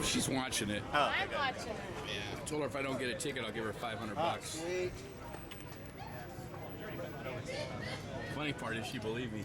She's watching it. Oh, I'm watching it. Yeah. I told her if I don't get a ticket, I'll give her 500 bucks. Sweet. Funny part is she believed me.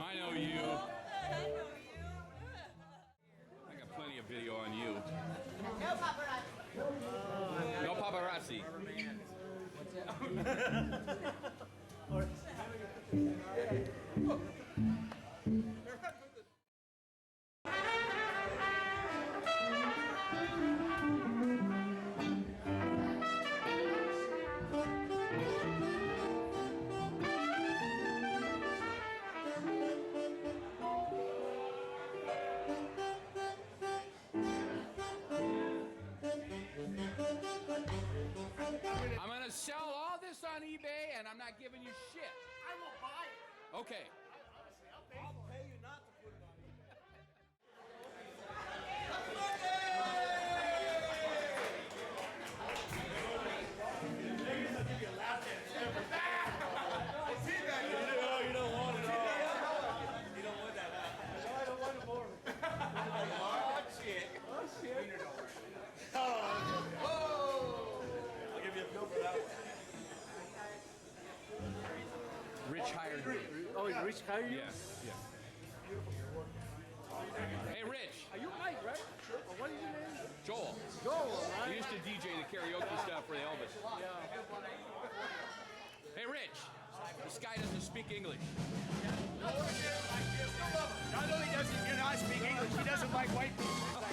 I know you. I got plenty of video on you. No paparazzi. No paparazzi. I'm gonna sell all this on eBay and I'm not giving you shit. I will buy it. Okay. I'll pay you not to put it on eBay. You don't want it all. You don't want that. No, I don't want it more. Oh, shit. Oh, shit. I'll give you a bill for that one. Rich hired me. Oh, Rich hired you? Yeah, yeah. Hey, Rich. Are you Mike, right? Sure. Oh, what is your name? Joel. Joel, We right? used to DJ the karaoke stuff for the Elvis. Yeah. Hey, Rich. This guy doesn't speak English. Not only doesn't he not speak English, he doesn't like white people.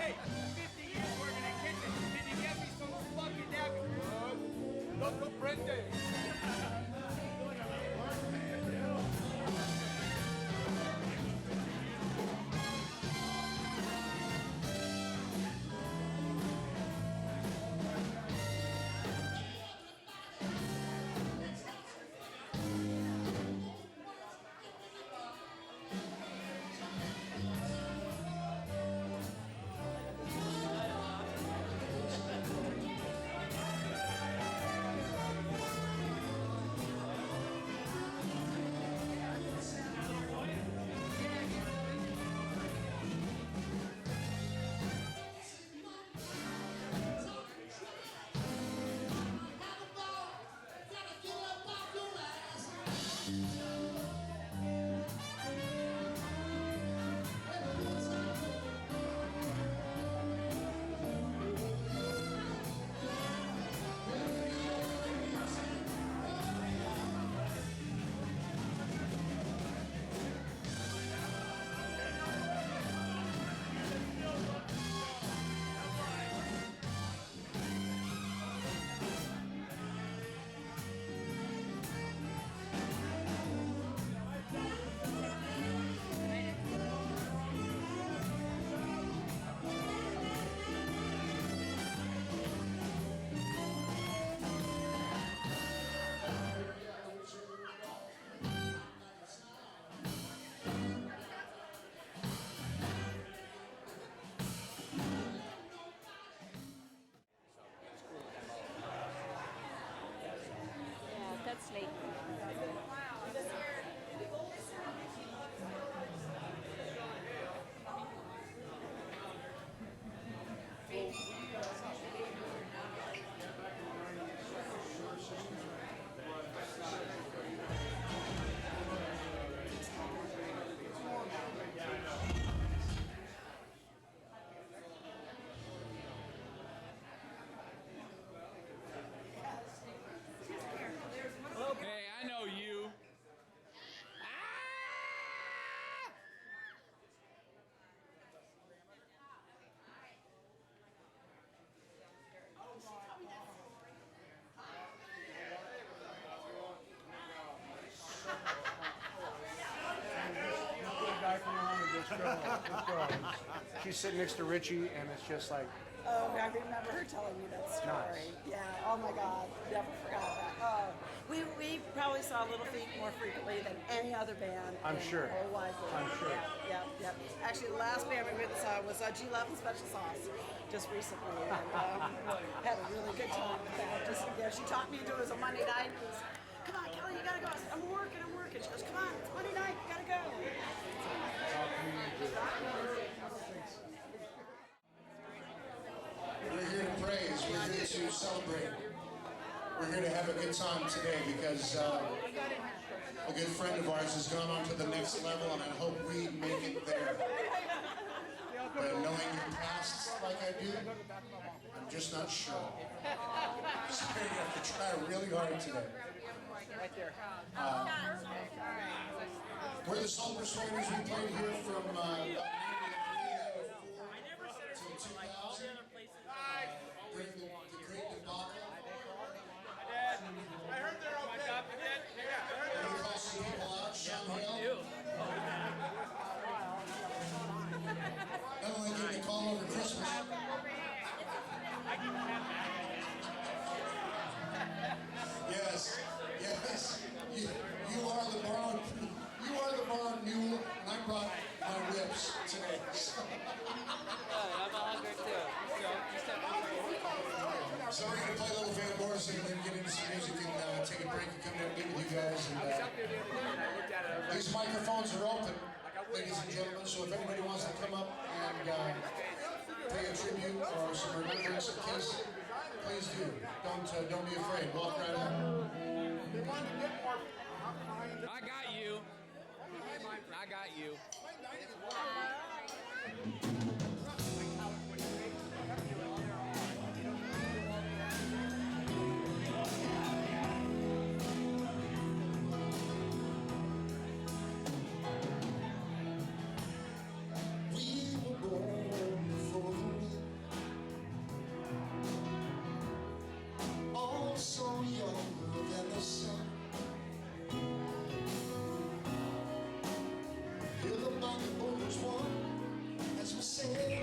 Hey, 50 years working in kitchen. Did he get me some fucking napkins? Look, prende. she's sitting next to Richie, and it's just like, Oh, I remember her telling me that story. Nice. Yeah. Oh my God. Never forgot that. Oh, we probably saw Little Feat more frequently than any other band. I'm in sure. the whole wide world. I'm sure. Yeah. Actually, the last band we went and saw was G Love and Special Sauce just recently, and had a really good time with that. Just she talked me into it. It was a Monday night. It was, come on, Kelly, you gotta go. I said, I'm working. She goes, come on, it's Monday night. You gotta go. We're here to praise, we're here to celebrate. We're here to have a good time today because a good friend of ours has gone on to the next level, and I hope we make it there. But knowing your past like I do, I'm just not sure. So you have to try really hard today. We're the Silver Swingers. We played here from till 2000. During the Great Debacle. I heard they're okay. We call some people out, Sean Hill. Emily gave me a call over Christmas. Yes. You are the borrowed mule, and I brought my whips today. I'm a hungry too. So we're going to play a little Van Morrison and then get into some music and take a break and come down and meet with you guys. And, these microphones are open, ladies and gentlemen, so if anybody wants to come up and pay a tribute or some remembrance of Kasey, please do. Don't be afraid. Walk right up. I got you. I got you. We were born for the wind, all so younger than the sun. Hear the band boys one as we sail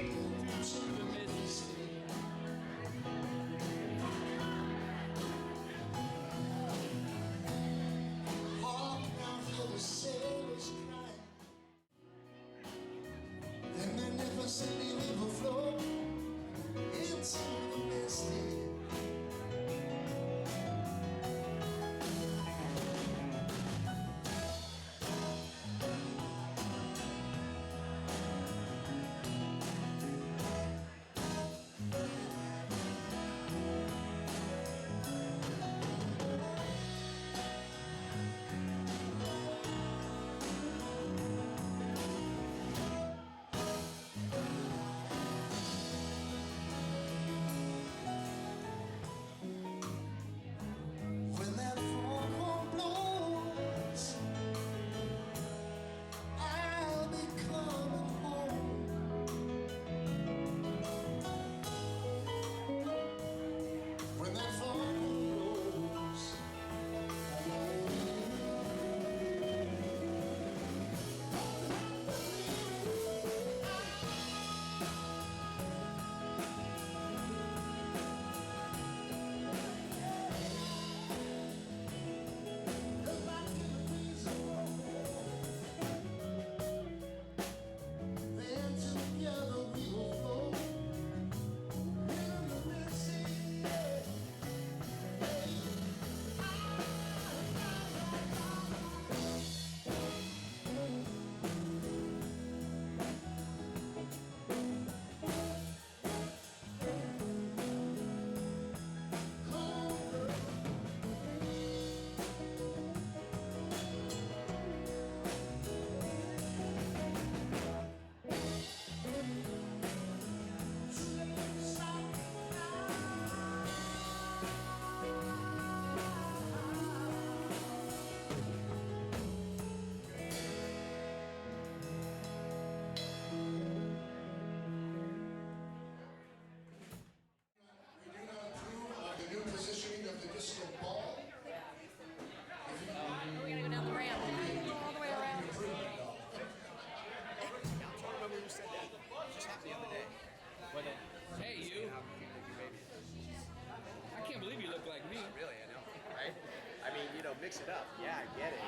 mix it up. Yeah, I get it.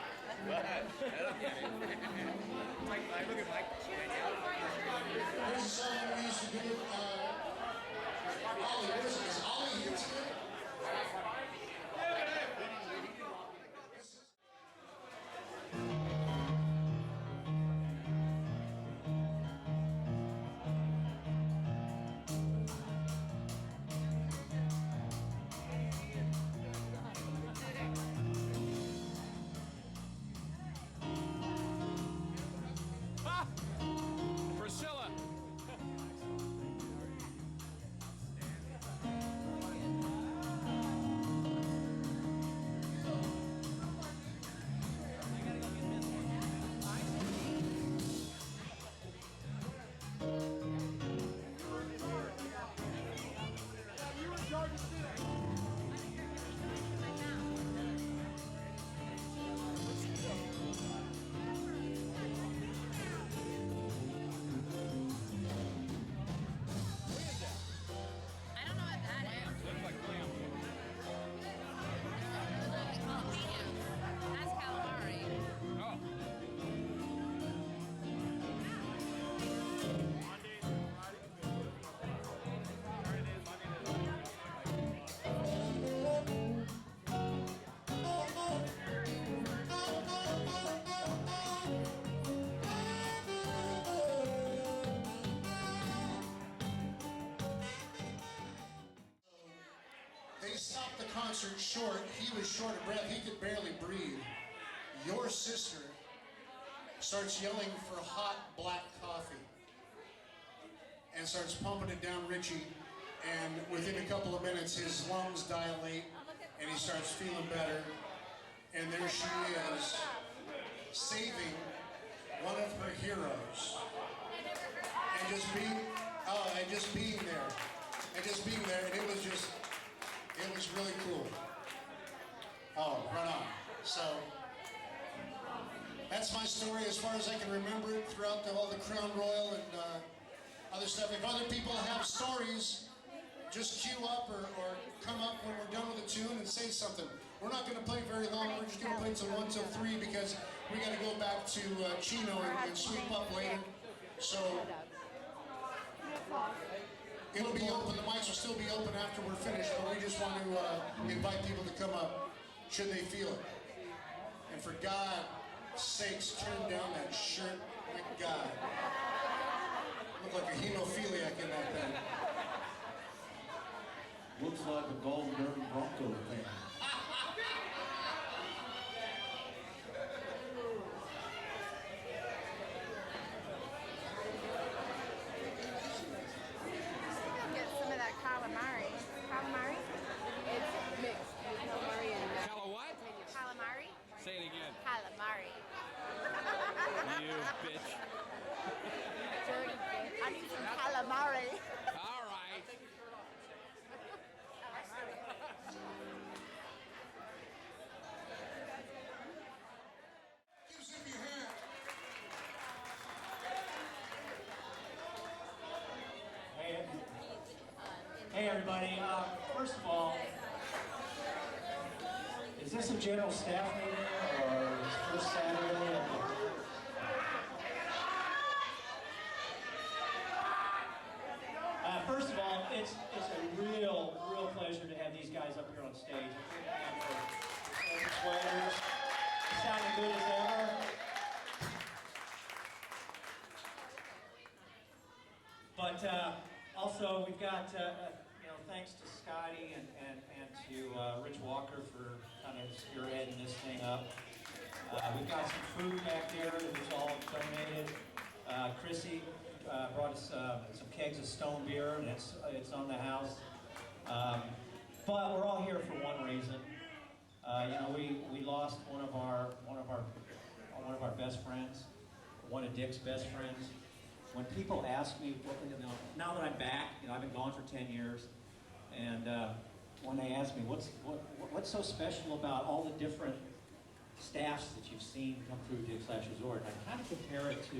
But I don't get it. Mike, look at Mike. There's a song we used to do. Ollie, what is this? Ollie here today? Priscilla. I don't know what that is. Looks like clam. That's calamari. Oh. They stopped the concert short. He was short of breath. He could barely breathe. Your sister starts yelling for hot black coffee and starts pumping it down Richie. And within a couple of minutes, his lungs dilate and he starts feeling better. And there she is, saving one of her heroes. And just being there. And just being there. And it was really cool. Oh, right on. So, that's my story as far as I can remember it throughout all the Crown Royal and other stuff. If other people have stories, just queue up or come up when we're done with the tune and say something. We're not going to play very long. We're just going to play until 1 till 3 because we got to go back to Chino and sweep up later. So, it'll be open. The mics will still be open after we're finished, but we just want to invite people to come up should they feel it. And for God's sakes, turn down that shirt. My God. Look like a hemophiliac in that thing. Looks like a Golden Derby Bronco fan. Get some of that calamari. Calamari? It's mixed with calamari and Cala what? calamari. Say it again. Calamari. You bitch. Dirty bitch. I need some calamari. All right. Give Zippy a hand. Hey everybody, first of all, is this a general staff meeting or is this first Saturday? First of all, it's a real pleasure to have these guys up here on stage. Sweaters, sounding good as ever. But also we've got, thanks to Scotty and to Rich Walker for kind of spearheading this thing up. We've got some food back there that was all donated. Chrissy brought us some kegs of stone beer, and it's on the house. But we're all here for one reason. We lost one of our best friends, one of Dick's best friends. When people ask me, now that I'm back, I've been gone for 10 years, and when they ask me what's so special about all the different staffs that you've seen come through Dick's Last Resort, I kind of compare it to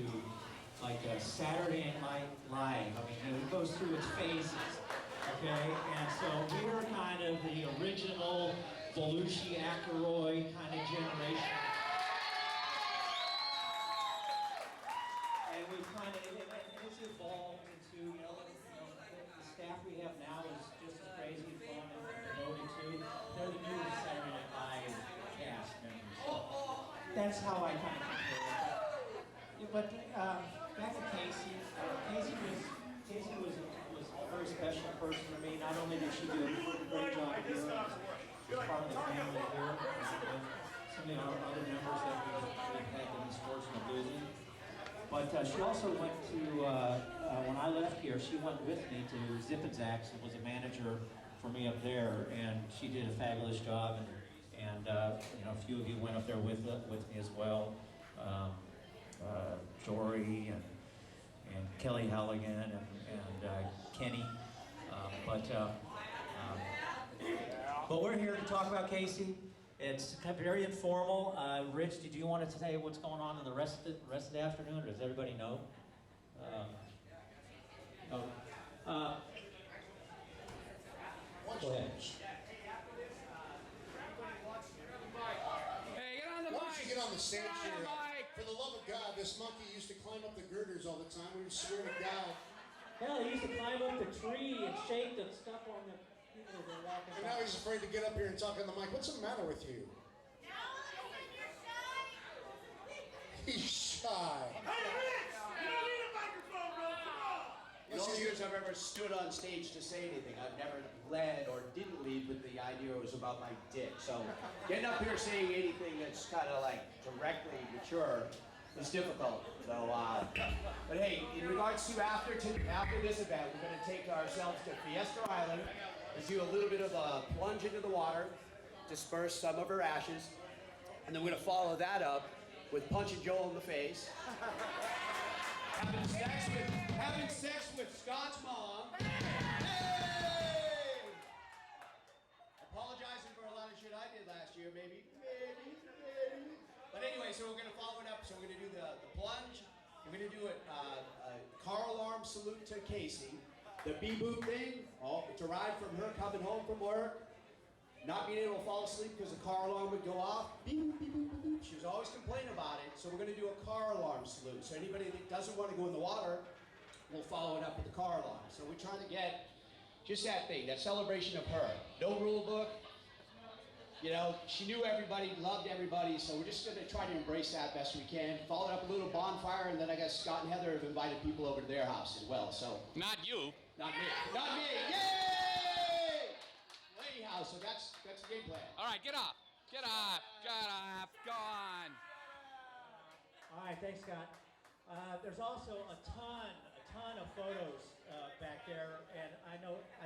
like a Saturday Night Live. I mean, it goes through its phases, okay? And so we're kind of the original Belushi, Aykroyd kind of generation. And we've kind of, and it's evolved into, the staff we have now is just as crazy and fun and devoted to. They're the new Saturday Night Live cast members. That's how I kind of compare it. But back to Kasey. Kasey was a very special person to me. Not only did she do a great job here as part of the family here, and some of our other members that we've had the misfortune of losing, but she also went to, when I left here, she went with me to Zip and Zach's and was a manager for me up there, and she did a fabulous job, and a few of you went up there with me as well. Dory and Kelly Halligan and Kenny. But we're here to talk about Kasey. It's kind of very informal. Rich, did you want to say what's going on in the rest of the afternoon, or does everybody know? Go ahead. Hey, get on the Why mic. don't you get on the stage Get on here? the mic. For the love of God, this monkey used to climb up the girders all the time. We would swear to God. Hell, he used to climb up the tree and shake the stuff on the people that were walking And by. now he's afraid to get up here and talk on the mic. What's the matter with you? He's shy. In all the years I've ever stood on stage to say anything, I've never led or didn't lead with the idea it was about my dick. So getting up here saying anything that's kind of like directly mature is difficult. So, but hey, in regards to after this event, we're going to take ourselves to Fiesta Island. Let's do a little bit of a plunge into the water, disperse some of her ashes, and then we're going to follow that up with punching Joel in the face. Having sex with Scott's mom. Hey! Apologizing for a lot of shit I did last year, maybe. But anyway, so we're gonna follow it up. So we're gonna do the plunge. We're gonna do a car alarm salute to Kasey. The bee-boop thing, it's a ride from her coming home from work. Not being able to fall asleep because the car alarm would go off. Beep, boop, beep, boop, beep. She was always complaining about it, so we're going to do a car alarm salute. So anybody that doesn't want to go in the water, we'll follow it up with the car alarm. So we're trying to get just that thing, that celebration of her. No rule book. You know, she knew everybody, loved everybody, so we're just going to try to embrace that best we can. Follow it up with a little bonfire, and then I guess Scott and Heather have invited people over to their house as well. So Not you. not me. Not me. Yay! Anyhow, so that's the game plan. All right, get off. Get off. Get off. Go on. All right, thanks, Scott. There's also a ton of photos back there, and I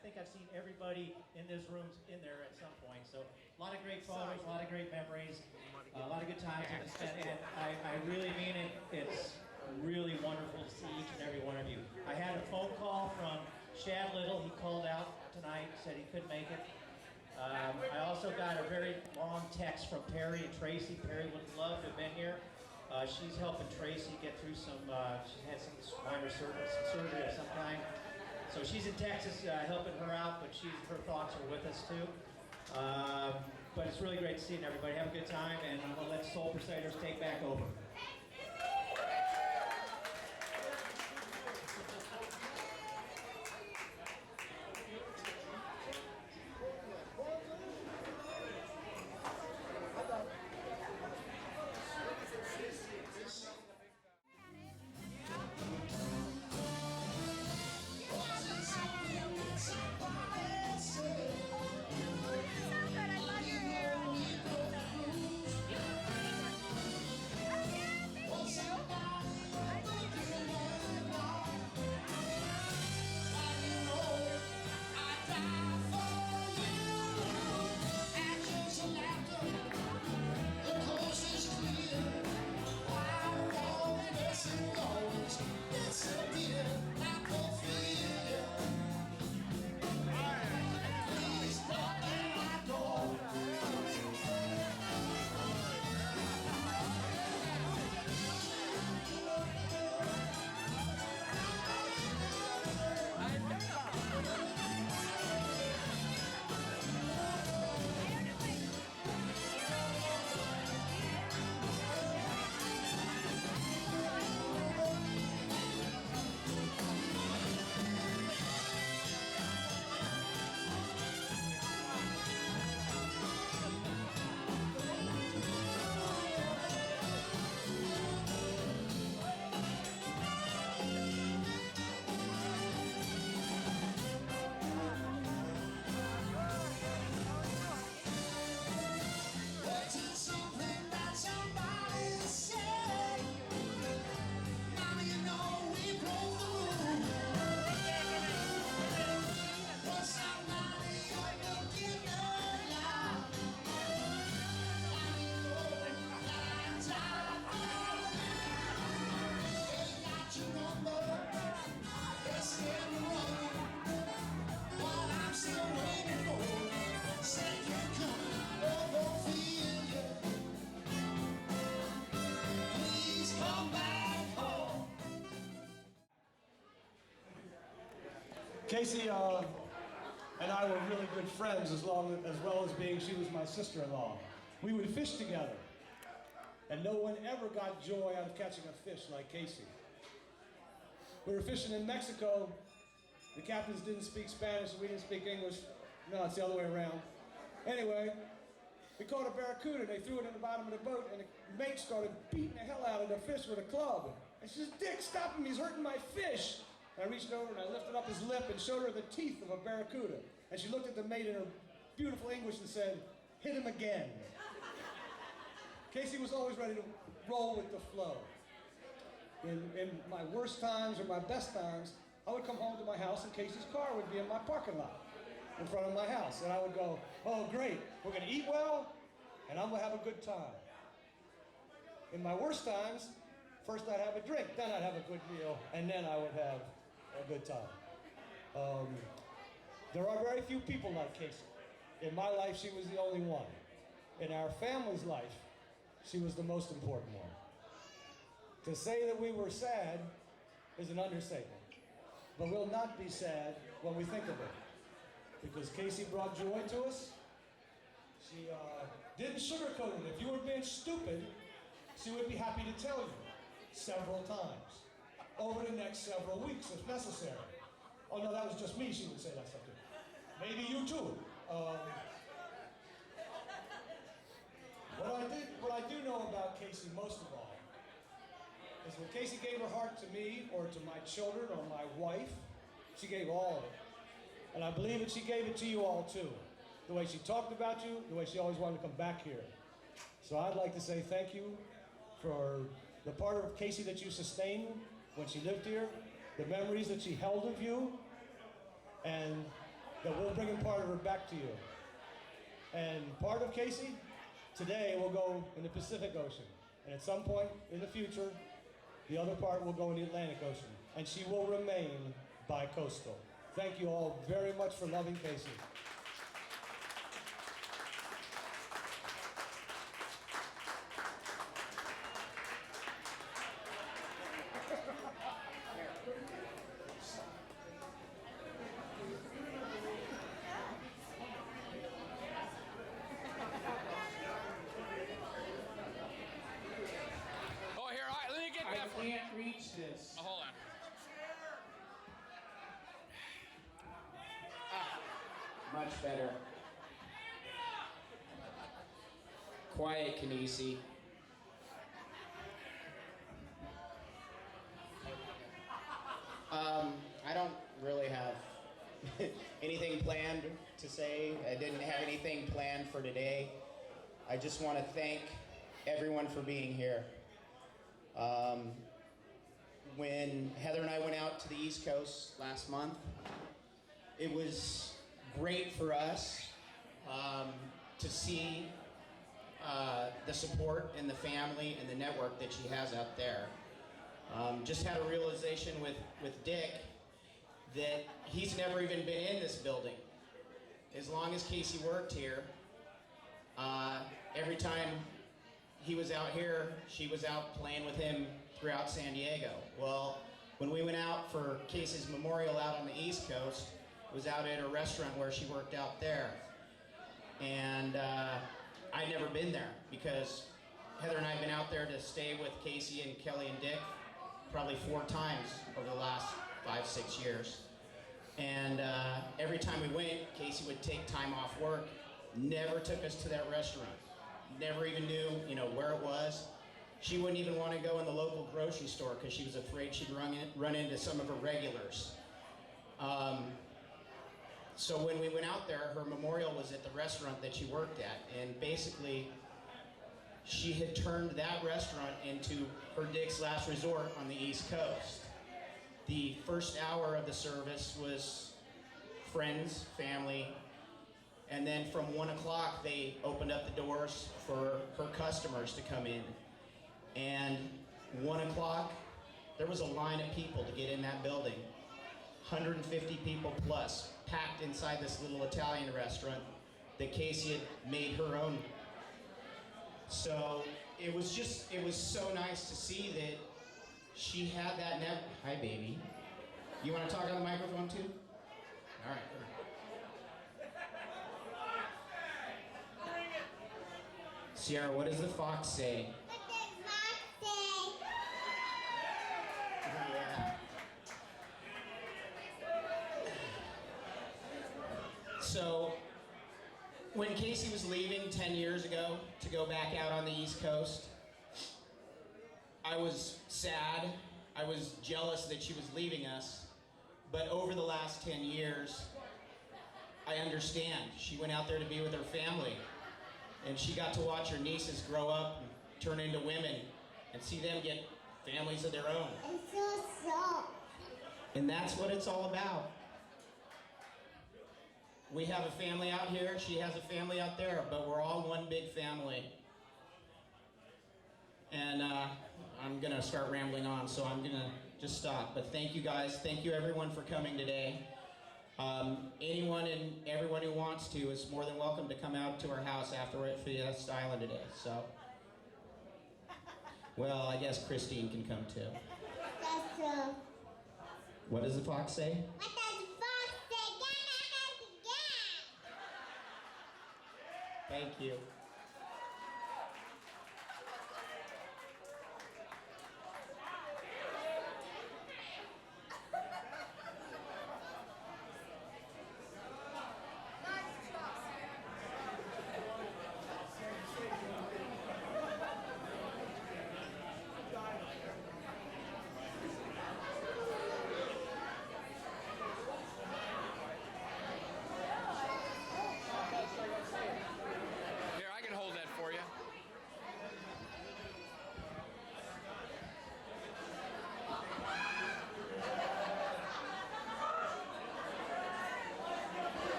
think I've seen everybody in this room in there at some point. So a lot of great photos, a lot of great memories, a lot of good times, and I really mean it. It's really wonderful to see each and every one of you. I had a phone call from Shad Little. He called out tonight, said he couldn't make it. I also got a very long text from Perry and Tracy. Perry would love to have been here. She's helping Tracy get through some, she had some minor surgery of some kind. So she's in Texas helping her out, but her thoughts are with us too. But it's really great to see everybody. Have a good time, and I'm going to let Soul Crusaders take back over. I love your hair. Kasey and I were really good friends as well as being she was my sister-in-law. We would fish together. And no one ever got joy out of catching a fish like Kasey. We were fishing in Mexico. The captains didn't speak Spanish and we didn't speak English. No, it's the other way around. Anyway, we caught a barracuda and they threw it in the bottom of the boat and the mate started beating the hell out of the fish with a club. And she says, "Dick, stop him, he's hurting my fish." And I reached over and I lifted up his lip and showed her the teeth of a barracuda. And she looked at the mate in her beautiful English and said, "Hit him again." Kasey was always ready to roll with the flow. In my worst times or my best times, I would come home to my house and Kasey's car would be in my parking lot in front of my house. And I would go, "Oh great, we're gonna eat well and I'm gonna have a good time." In my worst times, first I'd have a drink, then I'd have a good meal, and then I would have a good time. There are very few people like Kasey. In my life, she was the only one. In our family's life, she was the most important one. To say that we were sad is an understatement. But we'll not be sad when we think of it. Because Kasey brought joy to us. She didn't sugarcoat it. If you were being stupid, she would be happy to tell you several times over the next several weeks if necessary. Oh no, that was just me, she would say that stuff too. Maybe you too. What I do know about Kasey most of all is when Kasey gave her heart to me or to my children or my wife, she gave all of it. And I believe that she gave it to you all too. The way she talked about you, the way she always wanted to come back here. So I'd like to say thank you for the part of Kasey that you sustained when she lived here, the memories that she held of you, and that we're bringing part of her back to you. And part of Kasey today will go in the Pacific Ocean. And at some point in the future, the other part will go in the Atlantic Ocean. And she will remain bi-coastal. Thank you all very much for loving Kasey. Oh, here, all right, let me get that for you. I can't reach this. Oh, hold on. Much better. Quiet, Kasey. I don't really have anything planned to say. I didn't have anything planned for today. I just want to thank everyone for being here. When Heather and I went out to the East Coast last month, it was great for us to see the support and the family and the network that she has out there. Just had a realization with Dick that he's never even been in this building. As long as Kasey worked here, every time he was out here, she was out playing with him throughout San Diego. Well, when we went out for Kasey's memorial out on the East Coast, it was out at a restaurant where she worked out there. And I'd never been there because Heather and I have been out there to stay with Kasey and Kelly and Dick probably 4 times over the last 5-6 years. And every time we went, Kasey would take time off work, never took us to that restaurant, never even knew, where it was. She wouldn't even want to go in the local grocery store because she was afraid she'd run into some of her regulars. So when we went out there, her memorial was at the restaurant that she worked at, and basically she had turned that restaurant into her Dick's last resort on the East Coast. The first hour of the service was friends, family, and then from 1 o'clock they opened up the doors for her customers to come in. And 1 o'clock, there was a line of people to get in that building. 150 people plus, packed inside this little Italian restaurant that Kasey had made her own. So it was so nice to see that she had that hi baby. You want to talk on the microphone too? All right. Sierra, what does the fox say? Yeah. So, when Kasey was leaving 10 years ago to go back out on the East Coast, I was sad. I was jealous that she was leaving us. But over the last 10 years, I understand. She went out there to be with her family. And she got to watch her nieces grow up and turn into women and see them get families of their own. And that's what it's all about. We have a family out here, she has a family out there, but we're all one big family. And I'm gonna start rambling on, so I'm gonna just stop. But thank you guys, thank you everyone for coming today. Anyone and everyone who wants to is more than welcome to come out to our house after we're at Fiesta Island today, so. Well, I guess Christine can come too. What does the fox say? Thank you. Here, I can hold that for you.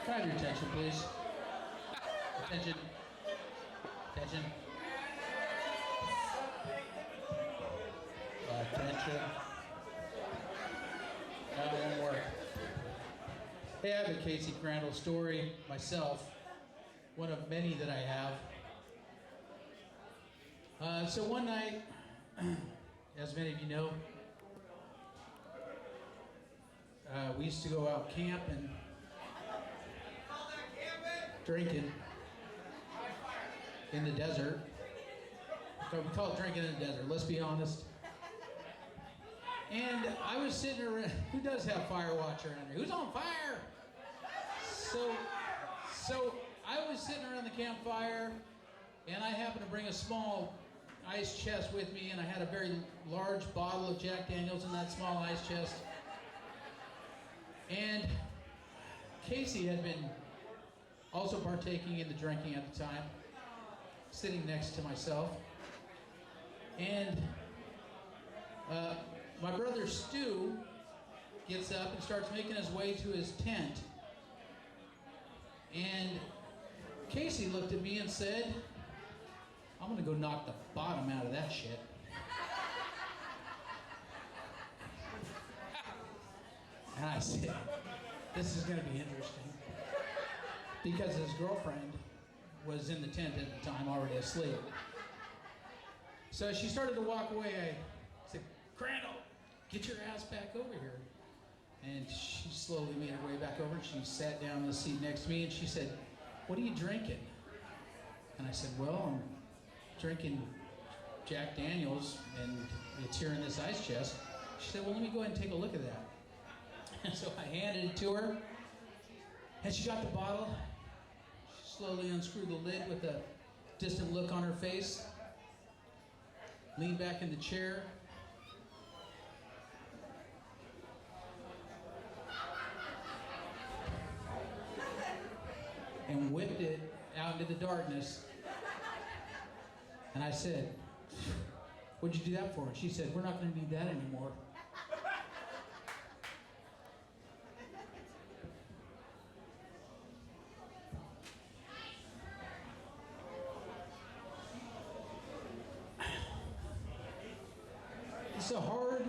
Can I have your attention, please? Attention. Attention. Attention. That won't work. Hey, I have a Kasey Crandall story myself. One of many that I have. So one night, as many of you know, we used to go out camping, drinking in the desert. So we call it drinking in the desert, let's be honest. And I was sitting around, who does have fire watch around here? Who's on fire? So I was sitting around the campfire, and I happened to bring a small ice chest with me, and I had a very large bottle of Jack Daniels in that small ice chest. And Kasey had been also partaking in the drinking at the time, sitting next to myself. And my brother Stu gets up and starts making his way to his tent. And Kasey looked at me and said, "I'm gonna go knock the bottom out of that shit." And I said, "This is gonna be interesting." Because his girlfriend was in the tent at the time, already asleep. So she started to walk away. I said, "Crandall, get your ass back over here." And she slowly made her way back over, and she sat down in the seat next to me, and she said, "What are you drinking?" And I said, "Well, I'm drinking Jack Daniels, and it's here in this ice chest." She said, "Well, let me go ahead and take a look at that." And so I handed it to her, and she got the bottle. She slowly unscrewed the lid with a distant look on her face, leaned back in the chair, and whipped it out into the darkness. And I said, "What'd you do that for?" And she said, "We're not going to need that anymore." It's a hard,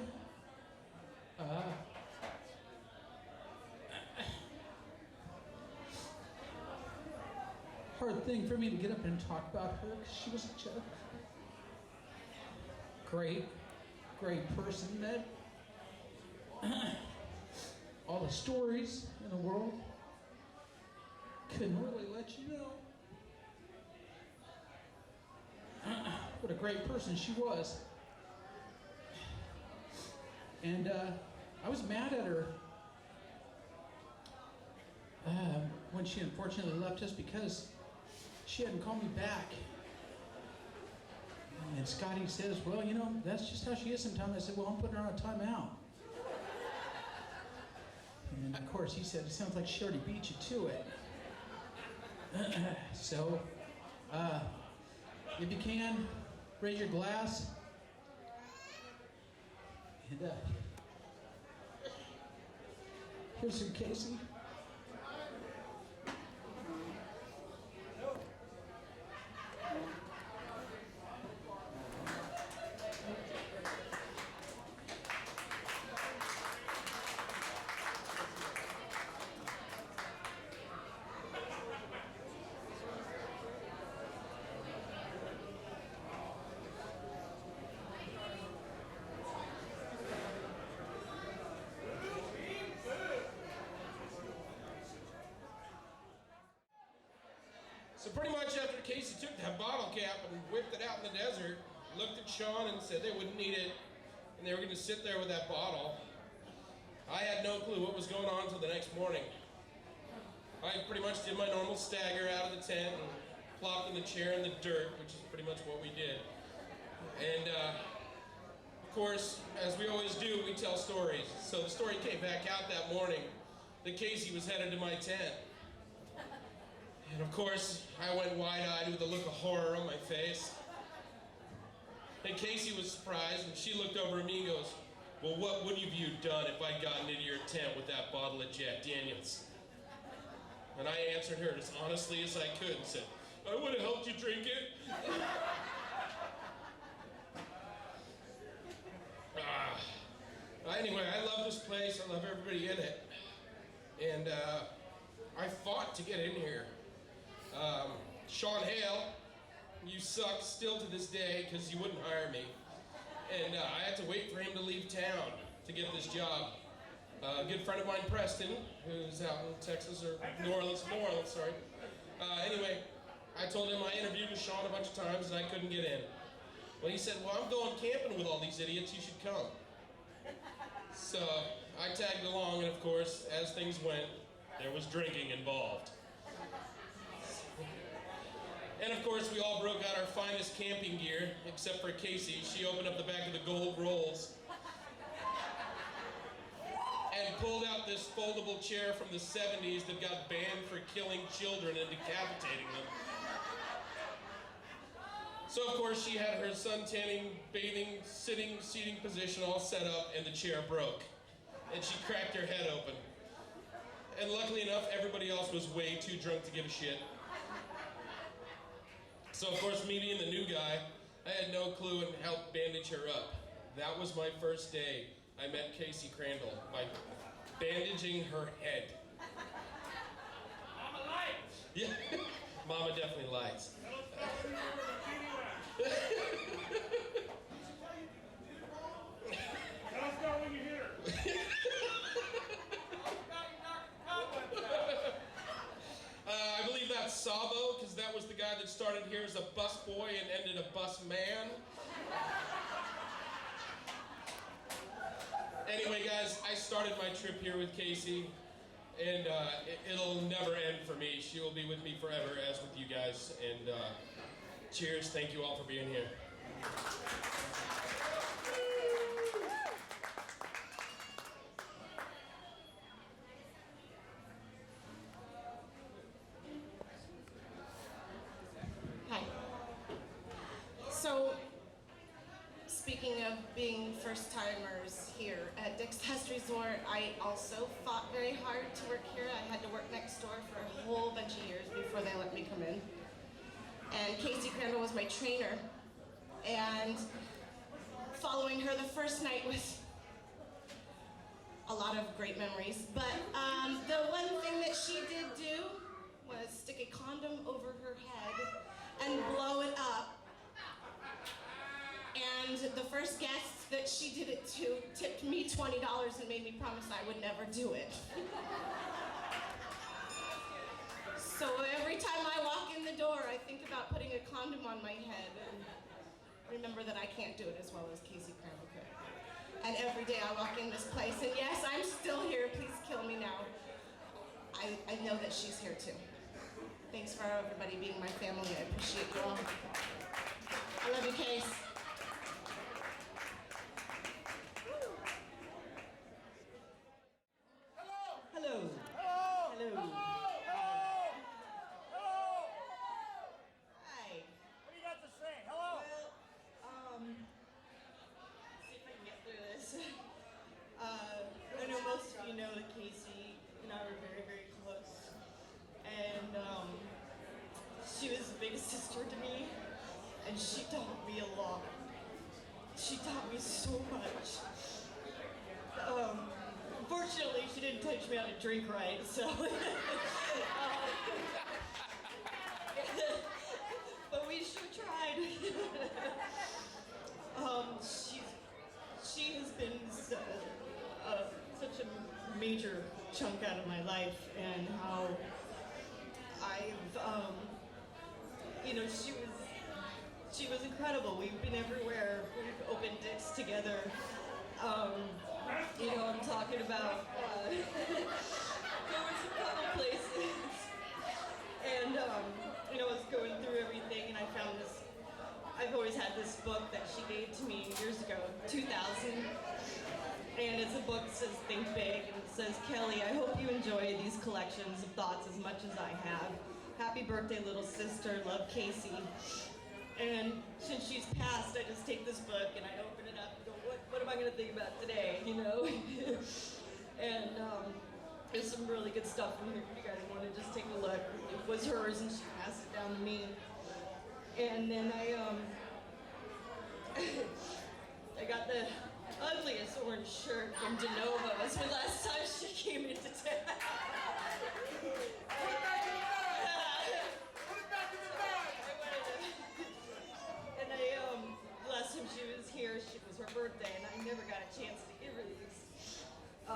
hard thing for me to get up and talk about her, because she was such a great person that all the stories in the world. Couldn't really let you know what a great person she was. And I was mad at her when she unfortunately left us because she hadn't called me back. And Scotty says, well, you know, that's just how she is sometimes. I said, well, I'm putting her on a timeout. And of course, he said, it sounds like she already beat you to it. So, if you can, raise your glass. And here's some Kasey. So pretty much after Kasey took that bottle cap and whipped it out in the desert, looked at Sean and said they wouldn't need it, and they were going to sit there with that bottle, I had no clue what was going on until the next morning. I pretty much did my normal stagger out of the tent and plopped in the chair in the dirt, which is pretty much what we did. And of course, as we always do, we tell stories. So the story came back out that morning that Kasey was headed to my tent. And of course, I went wide-eyed with a look of horror on my face. And Kasey was surprised, and she looked over at me and goes, well, what would have you done if I'd gotten into your tent with that bottle of Jack Daniels? And I answered her as honestly as I could and said, I would have helped you drink it. Anyway, I love this place. I love everybody in it. And I fought to get in here. Sean Hale, you suck still to this day because you wouldn't hire me. And I had to wait for him to leave town to get this job. A good friend of mine, Preston, who's out in Texas, or New Orleans, sorry. Anyway, I told him I interviewed with Sean a bunch of times and I couldn't get in. Well, he said, well, I'm going camping with all these idiots, you should come. So I tagged along, and of course, as things went, there was drinking involved. And of course, we all broke out our finest camping gear, except for Kasey. She opened up the back of the gold rolls and pulled out this foldable chair from the 70s that got banned for killing children and decapitating them. So of course, she had her suntanning, bathing, sitting, seating position all set up, and the chair broke. And she cracked her head open. And luckily enough, everybody else was way too drunk to give a shit. So of course, me being the new guy, I had no clue and helped bandage her up. That was my first day. I met Kasey Crandall by bandaging her head. Mama lies! Yeah, Mama definitely lies. I believe that's Sabo, because that was the guy that started here as a bus boy and ended a bus man. Anyway, guys, I started my trip here with Kasey, and it'll never end for me. She will be with me forever, as with you guys. And cheers. Thank you all for being here. Hi. So, speaking of being first-timers here at Dick's Last Resort, I also fought very hard to work here. I had to work next door for a whole bunch of years before they let me come in. And Kasey Crandall was my trainer. And following her the first night was a lot of great memories. But the one thing that she did do was stick a condom over her head and blow it up. And And the first guest that she did it to tipped me $20 and made me promise I would never do it. So every time I walk in the door, I think about putting a condom on my head and remember that I can't do it as well as Kasey Crandall could. And every day I walk in this place, and yes, I'm still here. Please kill me now. I know that she's here too. Thanks for everybody being my family. I appreciate you all. I love you, Case. Hello. Hello. Hi. What do you got to say? Hello. Well, see if I can get through this. I know most of you know that Kasey and I were very, very close. And she was the biggest sister to me. And she taught me a lot. She taught me so much. Unfortunately, she didn't teach me how to drink right, so. But we sure tried. She has been such a major chunk out of my life, and how I've, she was incredible. We've been everywhere. We've opened dicks together. I'm talking about going to a couple places. And, I was going through everything, and I found this. I've always had this book that she gave to me years ago, 2000. And it's a book that says Think Big, and it says, Kelly, I hope you enjoy these collections of thoughts as much as I have. Happy birthday, little sister. Love, Kasey. And since she's passed, I just take this book and I open it up and go, what am I going to think about today, And there's some really good stuff in here if you guys want to just take a look. It was hers and she passed it down to me. And then I got the ugliest orange shirt from Genova. That's the last time she came into town. Last time she was here, it was her birthday, and I never got a chance to give her these. I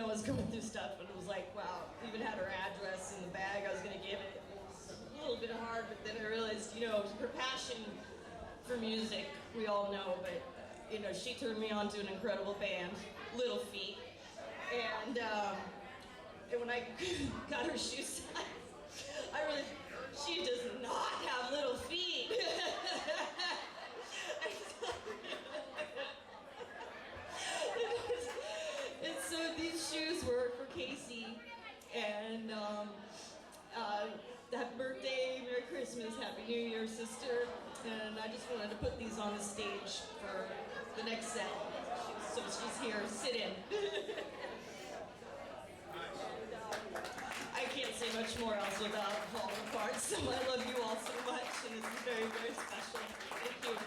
was going through stuff, and it was like, wow, even had her address in the bag I was going to give it. It was a little bit hard, but then I realized, her passion for music, we all know, but, she turned me on to an incredible band, Little Feat. And when I got her shoe size, she does not have little feet. And so these shoes were for Kasey, and happy birthday, Merry Christmas, Happy New Year, sister. And I just wanted to put these on the stage for the next set. So she's here, sit in. I can't say much more else without falling apart, so I love you all so much, and this is very, very special.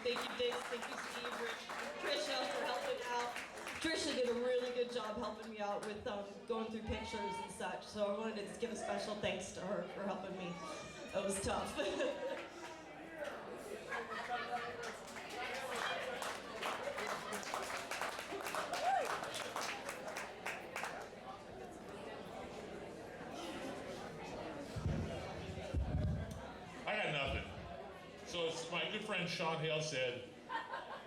Thank you, Dix, thank you, Steve, Rich, Trisha for helping out. Trisha did a really good job helping me out with going through pictures and such, so I wanted to just give a special thanks to her for helping me. It was tough. I got nothing. So as my good friend Sean Hale said,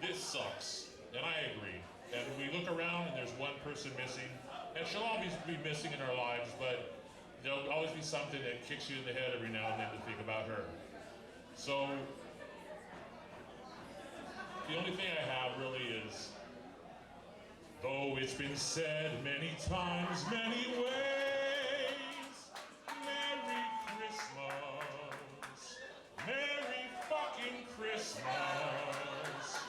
this sucks, and I agree. And we look around and there's one person missing, and she'll always be missing in our lives, but there'll always be something that kicks you in the head every now and then to think about her. So the only thing I have really is, though it's been said many times, many ways, Merry Christmas, Merry fucking Christmas,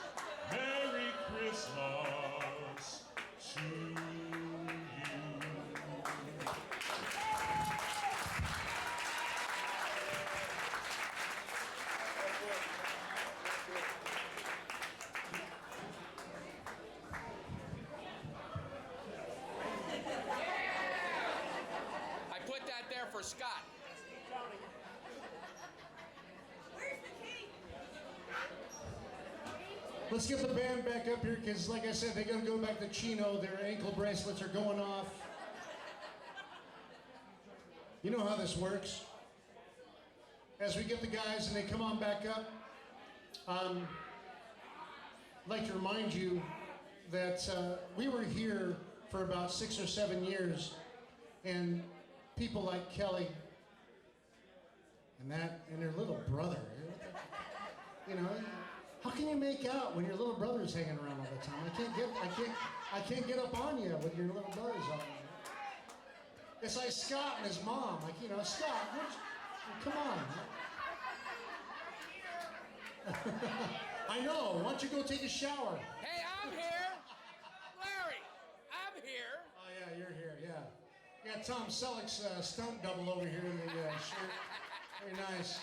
Merry Christmas to you. I put that there for Scott. Where's the cake? Let's get the band back up here because, like I said, they're going to go back to Chino. Their ankle bracelets are going off. You know how this works. As we get the guys and they come on back up, I'd like to remind you that we were here for about 6 or 7 years, and people like Kelly and her little brother, you know, how can you make out when your little brother's hanging around all the time? I can't get up on you with your little brothers on you. It's like Scott and his mom, like, you know, Scott, come on. I know. Why don't you go take a shower? Hey, I'm here. Larry, I'm here. Oh, yeah, you're here, yeah. You got Tom Selleck's stunt double over here in the shirt. Very nice.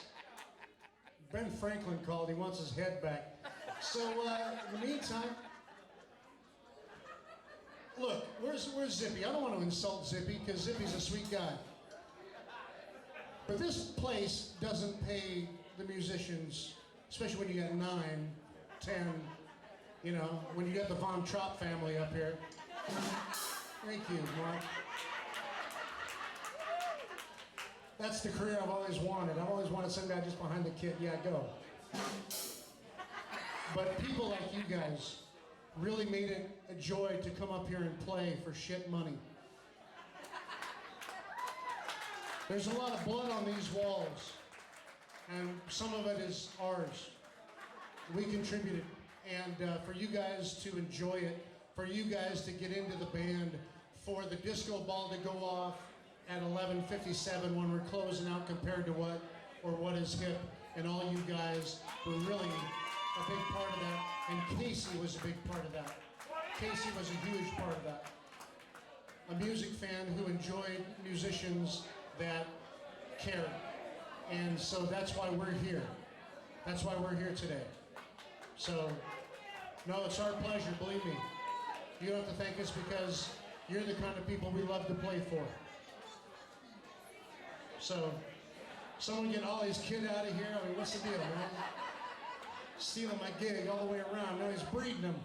Ben Franklin called. He wants his head back. So, in the meantime, look, where's Zippy? I don't want to insult Zippy because Zippy's a sweet guy. But this place doesn't pay the musicians, especially when you got 9, 10, you know, when you got the Von Trapp family up here. Thank you, Mark. That's the career I've always wanted. I've always wanted some guy just behind the kit. Yeah, go. But people like you guys really made it a joy to come up here and play for shit money. There's a lot of blood on these walls, and some of it is ours. We contributed, and for you guys to enjoy it, for you guys to get into the band, for the disco ball to go off at 11:57 when we're closing out compared to what is hip, and all you guys were really a big part of that, and Kasey was a big part of that. Kasey was a huge part of that. A music fan who enjoyed musicians that cared. And so that's why we're here. That's why we're here today. So, no, it's our pleasure, believe me. You don't have to thank us because you're the kind of people we love to play for. So, someone get Ollie's kid out of here. I mean, what's the deal, man? Stealing my gig all the way around. Now he's breeding them.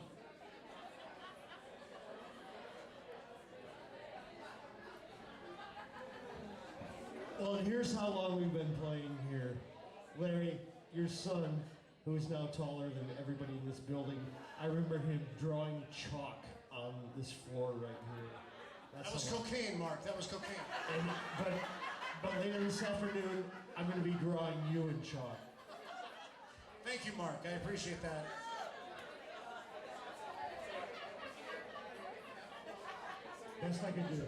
Well, here's how long we've been playing here. Larry, your son, who is now taller than everybody in this building, I remember him drawing chalk on this floor right here. That was cocaine, Mark. That was cocaine. But later this afternoon, I'm going to be drawing you in chalk. Thank you, Mark. I appreciate that. Best I can do.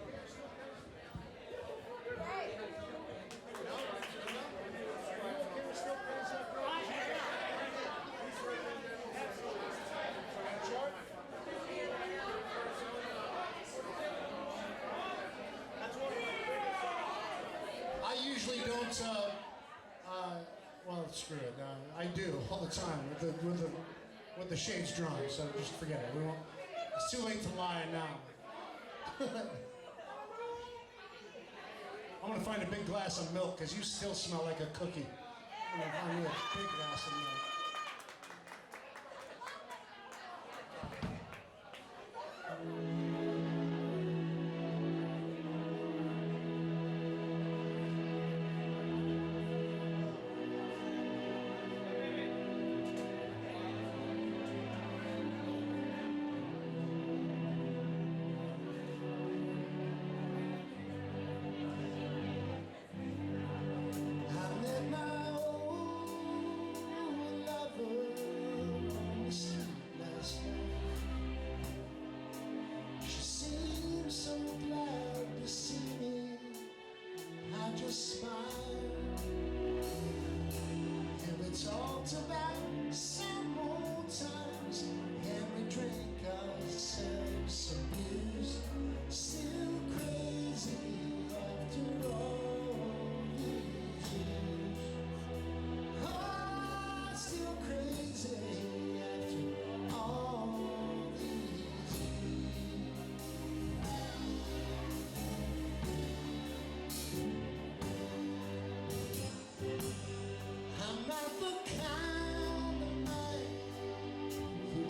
I usually don't, well, screw it. I do all the time with the shades drawn, so just forget it. We won't, it's too late to lie now. I'm gonna find a big glass of milk because you still smell like a cookie. I'm gonna find you a big glass of milk.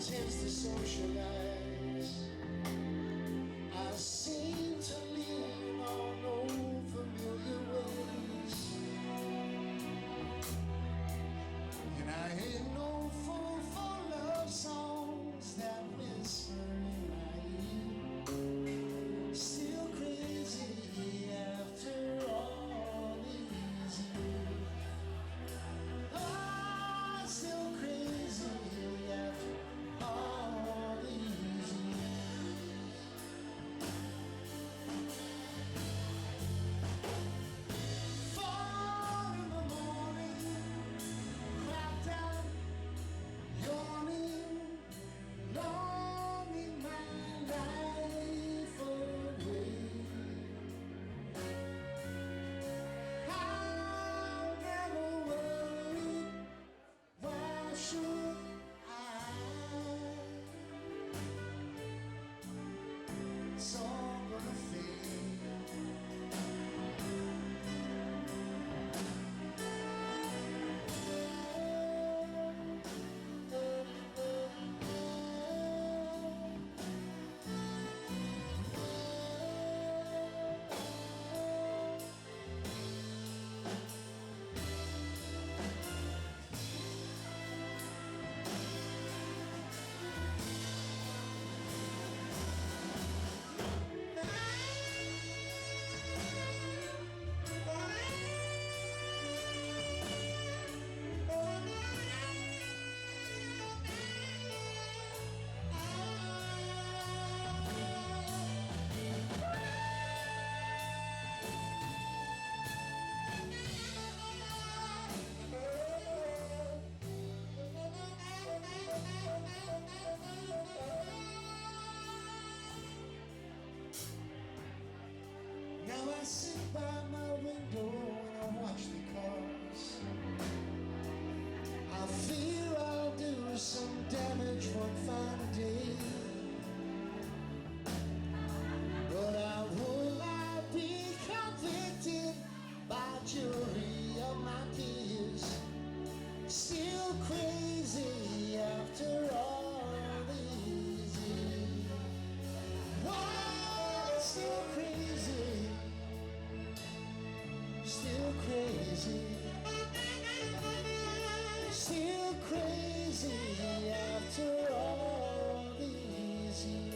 tends to socialize. I seem to lean on old familiar ways, and I ain't no fool for love songs that whisper in my ear. Still crazy after all these years. Ah, still crazy after all these years. Four in the morning, cracked out, yawning, longing my life away. I'll never worry, why should I? It's all gonna fade. Now I sit by my window and I watch the cars. I fear I'll do some damage one fine day, but I will not be convicted by jury of my peers. Still crazy after all these years. Why still crazy? Still crazy. Still crazy after all these years.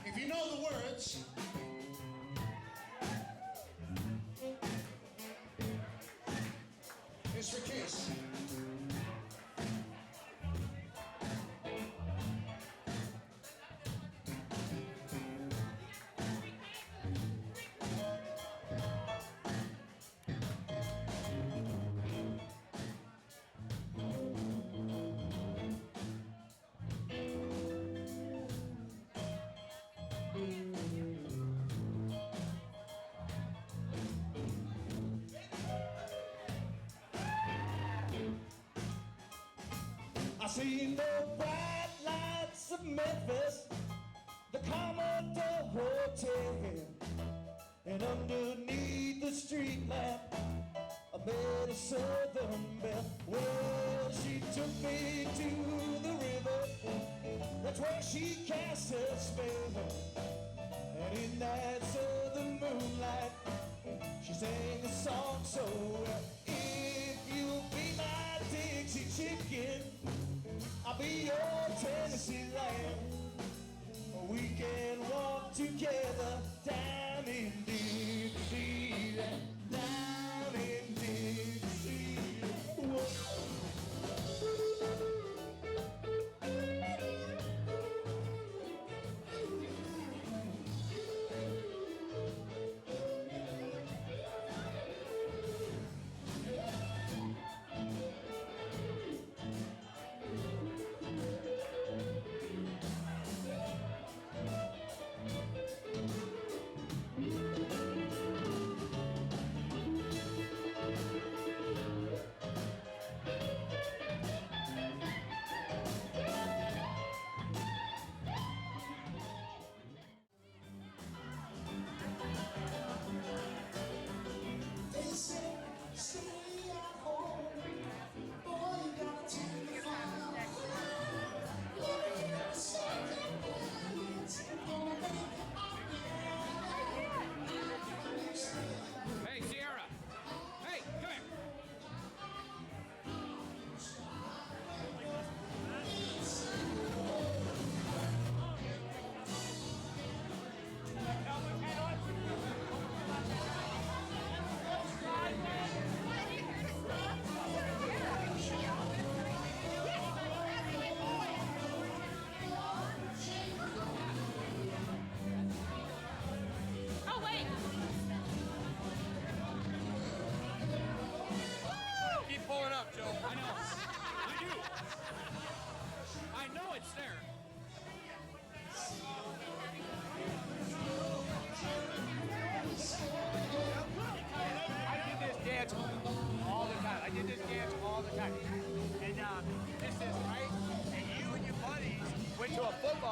If you know the words, it's for Kasey. I see the bright lights of Memphis, the Commodore Hotel, and underneath the street lamp, I met a Southern belle. Well, she took me to the river, that's where she cast her spell, and in that southern moonlight, she sang a song so well. If you'll be my Dixie chicken, I'll be your Tennessee lamb. We can walk together down in Dixie, down in Dixie. Whoa.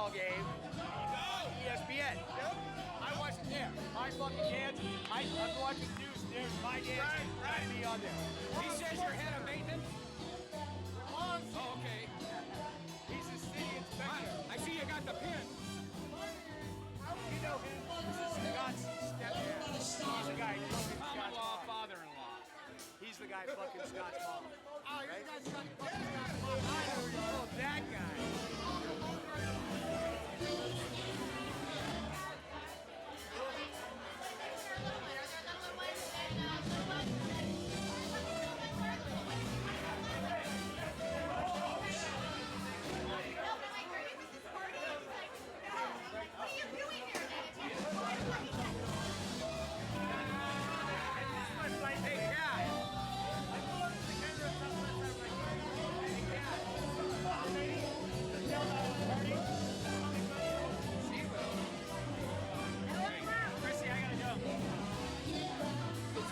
baseball game. ESPN. I watched there. My fucking dance. I'm watching news. There's my dance. Right. Me on there. He says you're head of maintenance? Oh, okay. He's the city inspector. I see you got the pin. You know him. This is Scott's stepdad. He's the guy fucking Scott's mom. Father-in-law. He's the guy fucking Scott's mom. Oh, you're the guy fucking Scott's mom. Oh, that guy.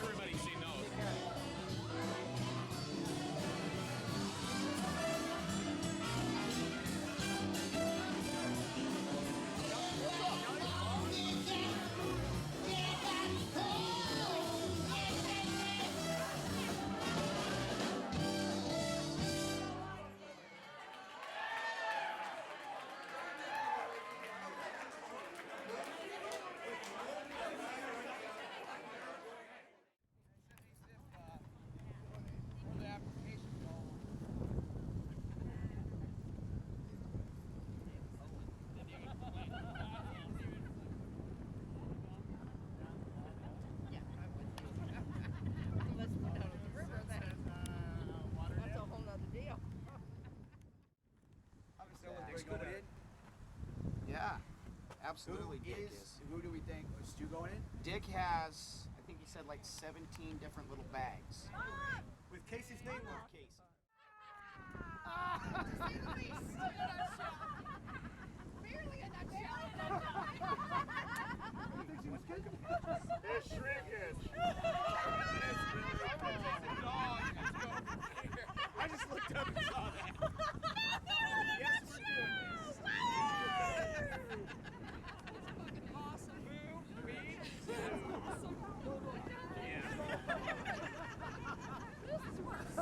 Everybody say no. Yeah, absolutely. Who do we think? Is Stu going in? Dick has, I think he said like 17 different little bags. With Casey's name on it. Casey. Barely a nutshell. It's shrinkage. I just looked up and saw that. Yes, we're doing this. Awesome. Me too. Yeah. This is worse.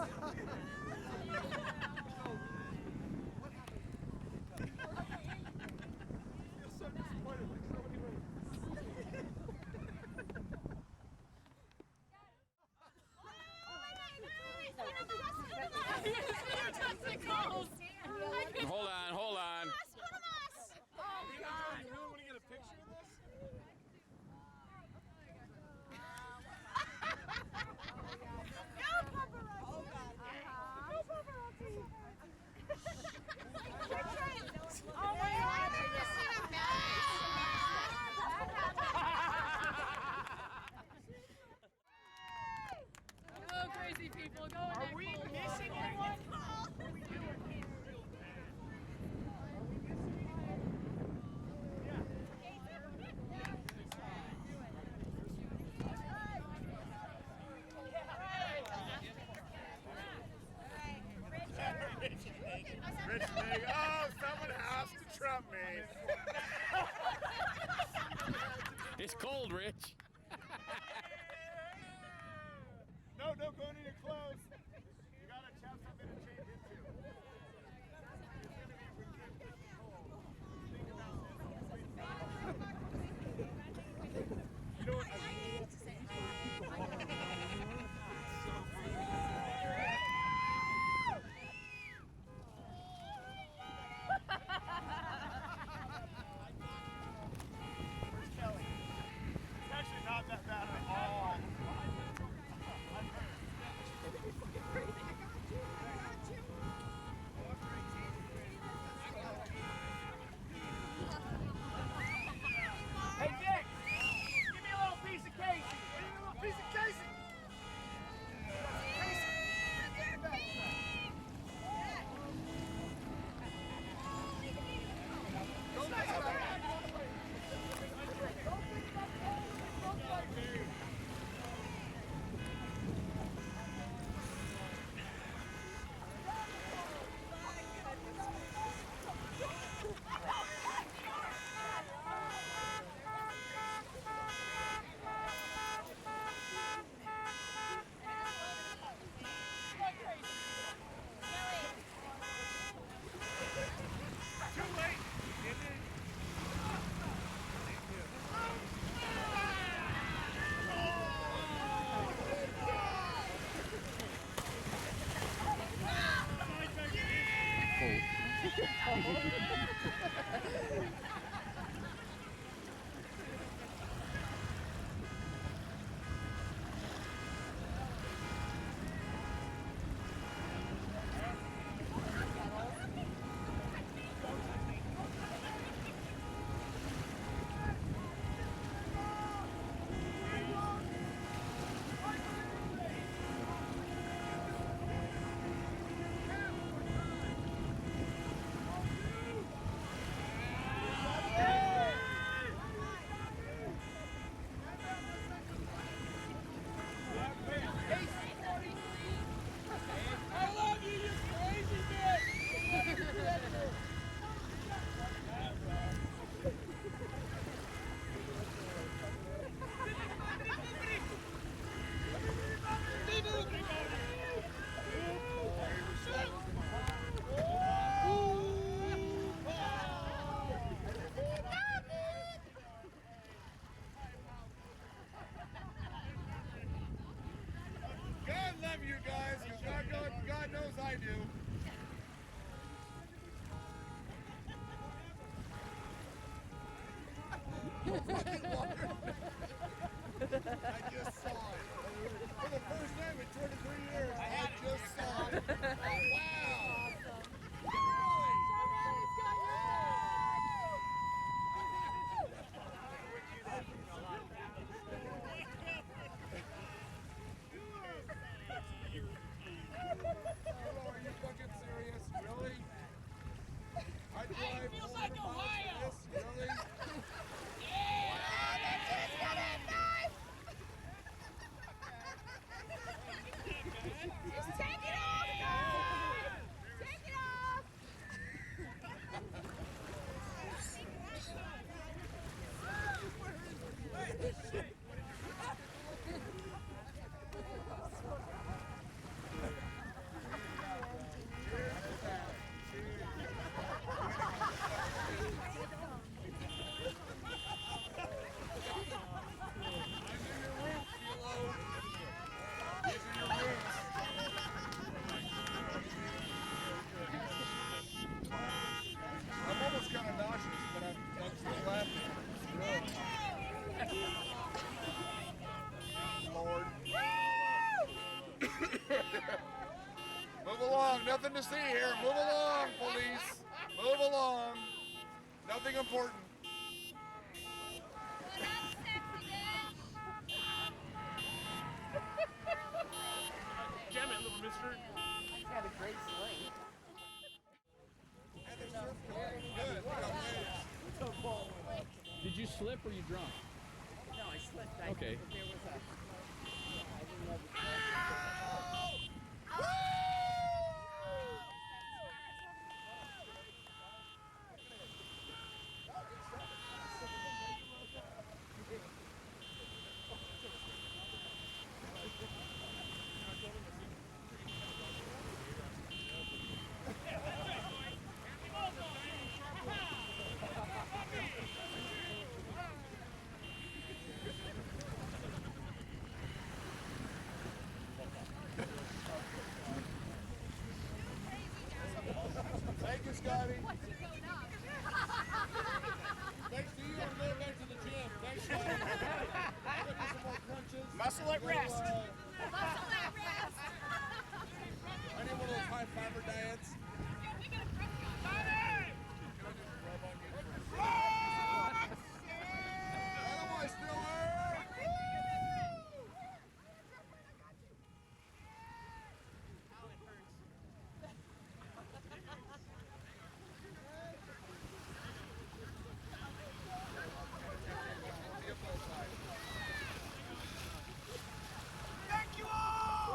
Hold on. Hello, crazy people. Are we missing anyone? Rich Meg. Oh, someone has to trump me. It's cold, Rich. No, don't go into your clothes. You gotta have something to change into. You know what? God love you guys, because God knows I do. I just saw it. For the first time in 23 years, I just saw it. Wow. Are you fucking serious? Really? I drive feels like Ohio. This? Really? Just take it off, guys! Take it off! I'm almost kind of nauseous, but I'm still laughing. It's good. Lord. Move along. Nothing to see here. Move along, police. Move along. Nothing important. Damn it, little mister. He's got a great swing. Did you slip or you drunk? No, I slipped. Okay. There was a. I didn't know Thank you, Scotty. Thanks to you, I'm going back to the gym. Thanks, Scotty. I'm gonna do some more crunches. Muscle at rest. Muscle at rest! I need one of those high fiber diets. Otherwise, still there. Thank you all!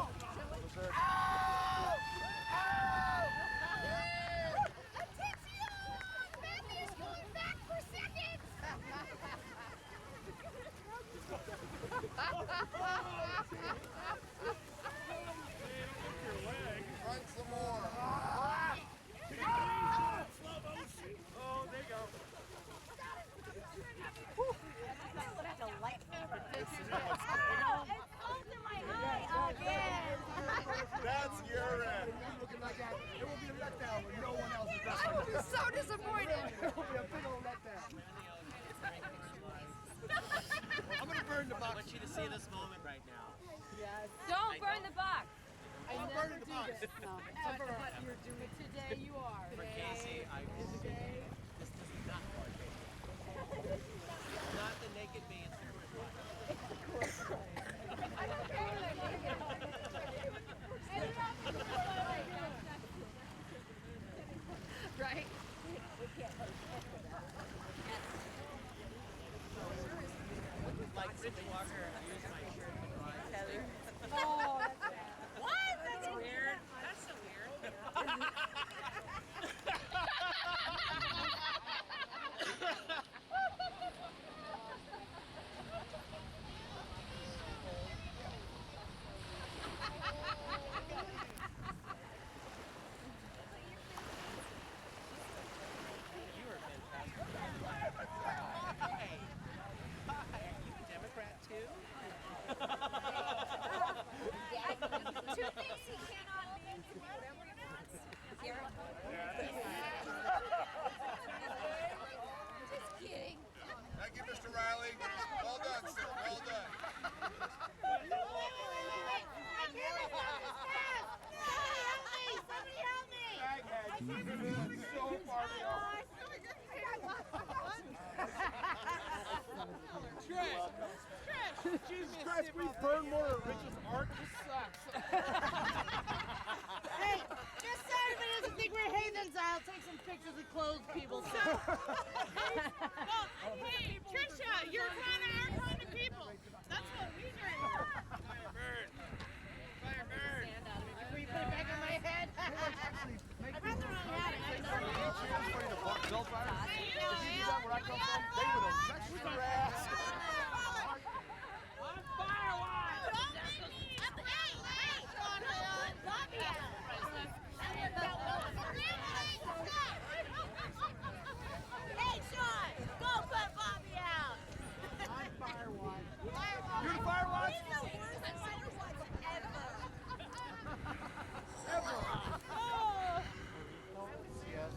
I will be so disappointed. It'll be a big old letdown. I'm gonna burn the I box. want you to see this moment right now. Yes. Don't burn the box. I I'm never burning the do box. this. No. But you're doing today. You are. For Kasey, this is not for Kasey. Not the naked man. Right? Like Rich Walker used my shirt to dry his hair. Oh, that's bad. What? That's weird. That's so weird. You are fantastic. Hey. Hi. Are you a Democrat too? Two things he cannot be. Whatever he wants. Just kidding. Thank you, Mr. Riley. Well done, sir. Well done. So far Trish, Jesus Christ, we burn more of Rich's art. this sucks. Hey, just so everybody doesn't think we're heathens, I'll take some pictures of clothes people. Hey, Trisha, you're kind of our kind of people. That's what we drink. Fire bird. Fire bird. Will you put it back on my head? I brought the wrong hat. Bell fire. Did you do that where I come from? They would have touched your ass. Hey, Sean, go put Bobby out. I'm Firewatch. Firewatch. You're the Firewatch? He's the worst Firewatch ever. Ever. Oh. Yes.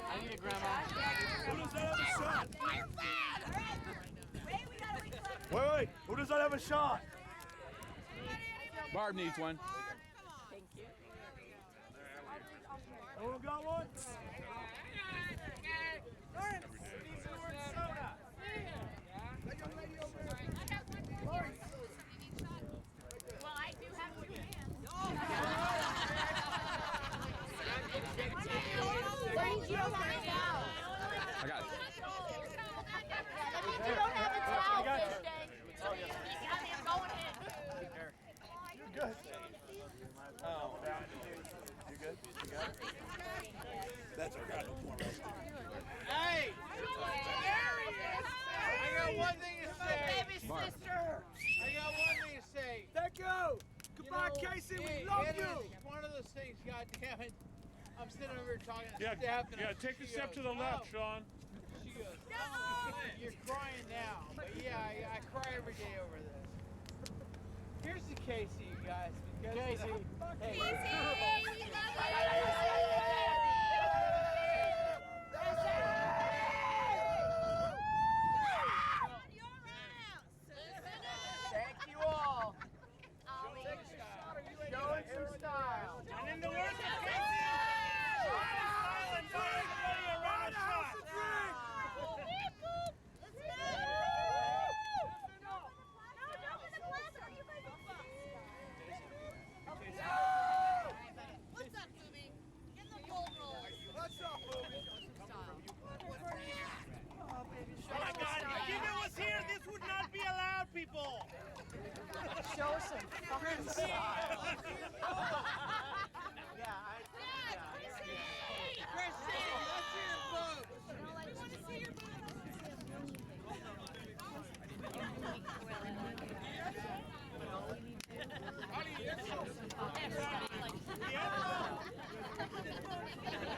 I need a grandma. Who does that have a shot? Wait, who does that have a shot? Barb needs one. Who got one? Come on, Kasey, we love you. It's one of those things, goddamn it. I'm sitting over here talking to Yeah, Steph, and take the she step to goes, the left, "Oh." Sean. She goes, "Oh, you're crying now." But yeah, I cry every day over this. Here's the Kasey, you guys. Because Kasey. Hey. Thank you all. Showing some style. And in the words of Kasey, smile and joy everybody around the shot. What's up, Booby? Get the gold roll. What's up, Booby? Oh, baby. Oh my God, if Jimmy was here, this would not be allowed, people. Show some fucking style.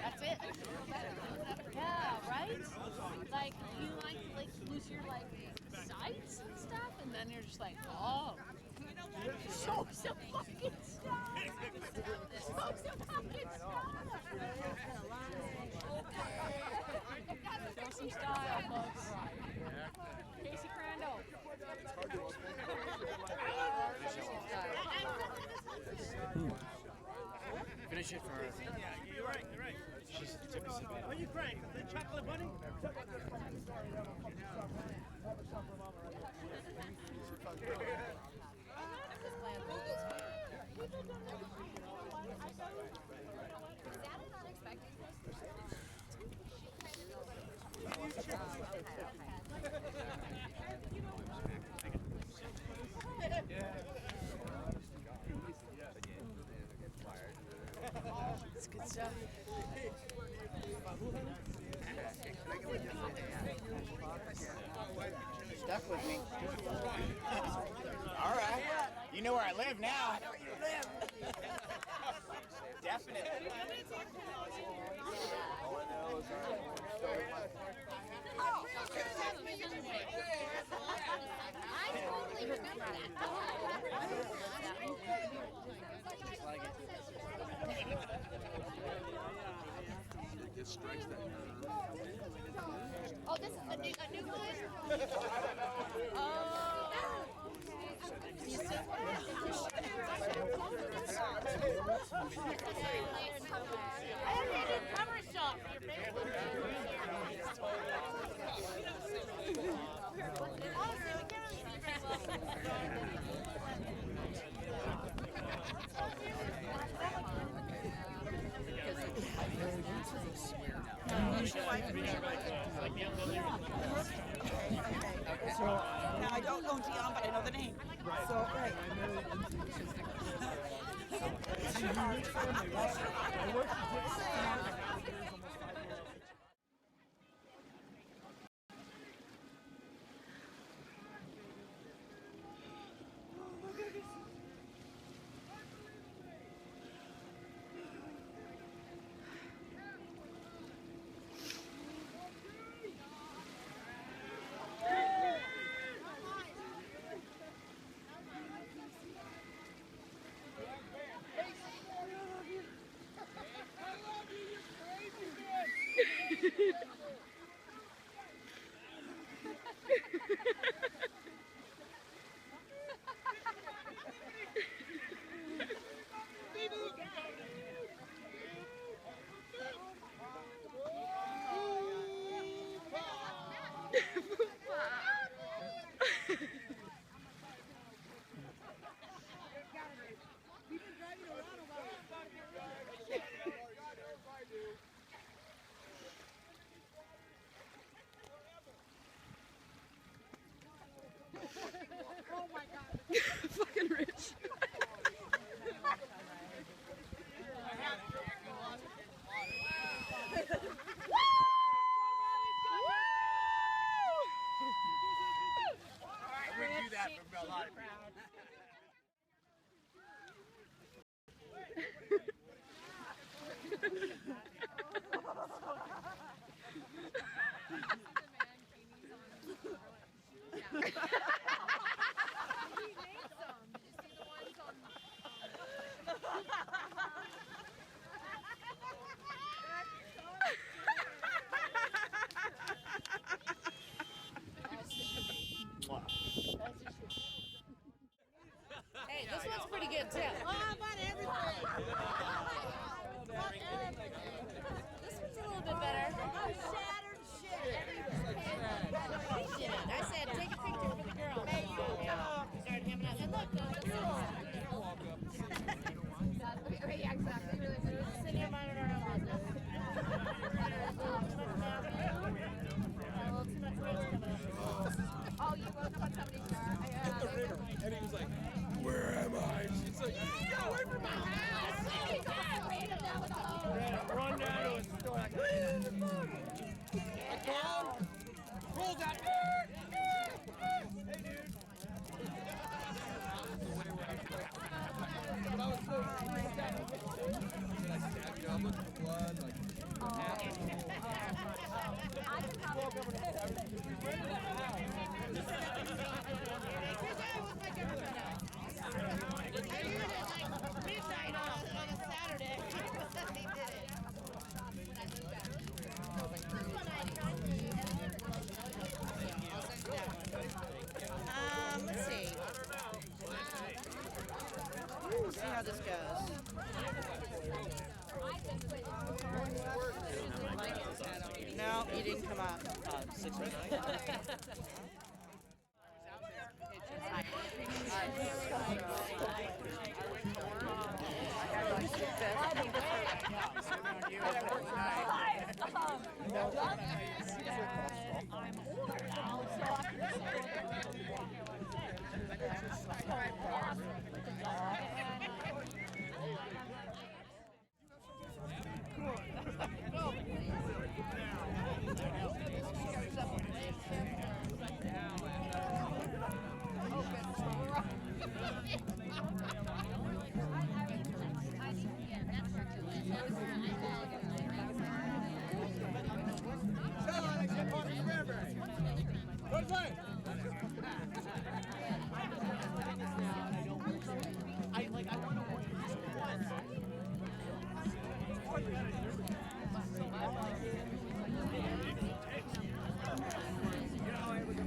That's it. Yeah, right? Like, you like lose your sights and stuff, and then you're just like, oh. Show some fucking stuff. Show some fucking stuff. Show some style, folks. Kasey Crandall. Finish it for her. Yeah, you're right, you're right. She's at the tip of the bed. Are you crying? The chocolate bunny? It's good stuff. Stuck with me. All right. You know where I live now. I know where you live. Definitely. I totally remember that. It strikes that nerve. Oh, this is a new one? Oh. You see? I did a cover shot for your Facebook. Honestly, we can't really see very So now I don't know Dion, but I know the name. So right. Oh my God. Fucking rich. I wouldn't do that for Bell High. Hey, this one's pretty good too. Oh, about everything. About everything. This one's a little bit better. Oh, shattered shit. He did it. I said, take a picture for the girl. Hey, you started hamming out. And look, okay, yeah, exactly. Sit here, monitor our business. Oh, you woke up on somebody's car. And he was like, where am I? She's like, get away from my house! Run down to a store like, what the fuck? I called, rolled out. Hey, dude. But I was so freaked out. I stabbed you. I'm looking for blood. Like, Let's see. We'll see how this goes. No, you didn't come up. 6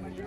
Thank you.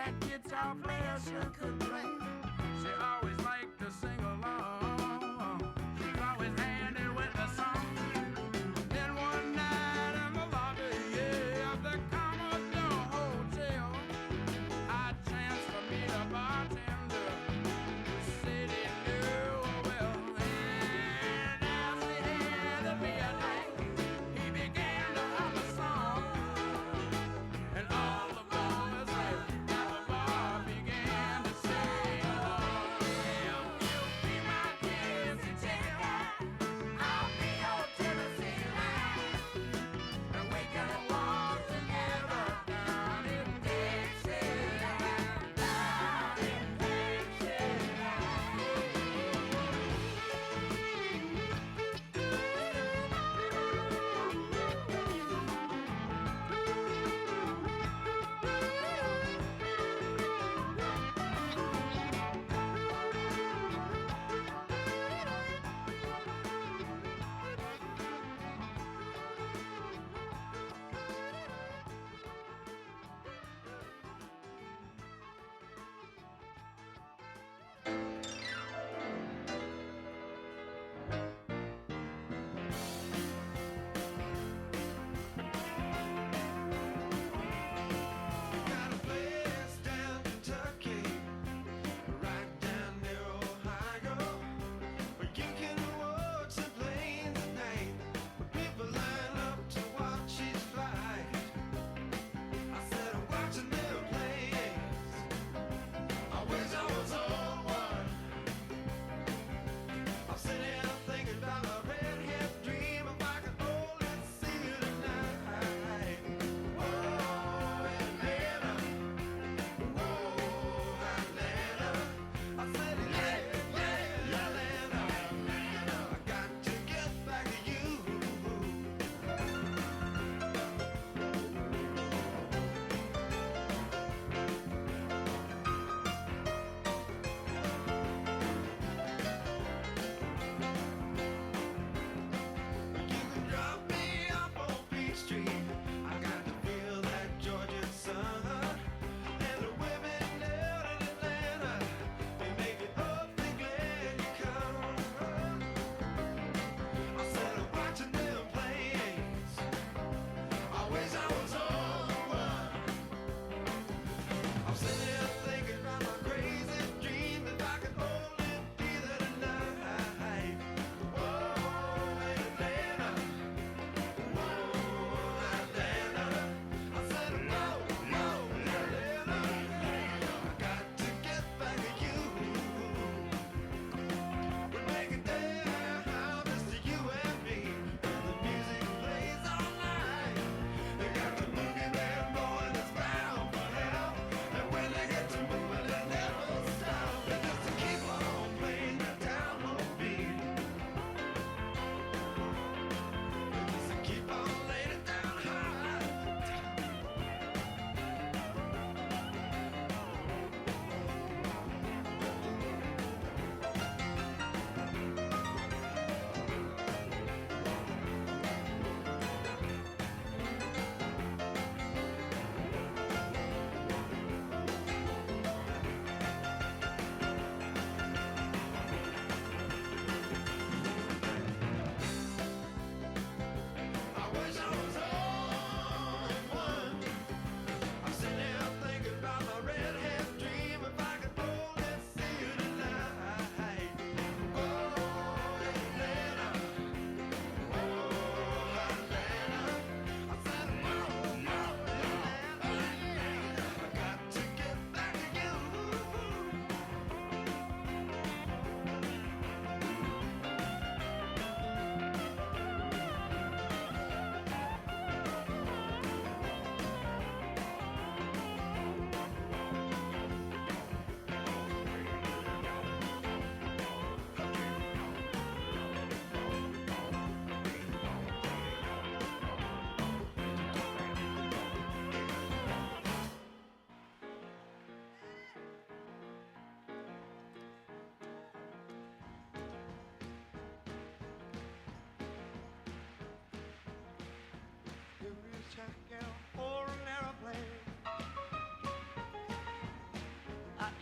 that guitar player sure could play. She always liked to sing along. She's always handy with the song. Then one night in the lobby, yeah, of the Commodore Hotel, I chanced to meet a bartender who said he knew well. And as he handed me a drink, he began to hum a song. And all the boys at the bar began to sing.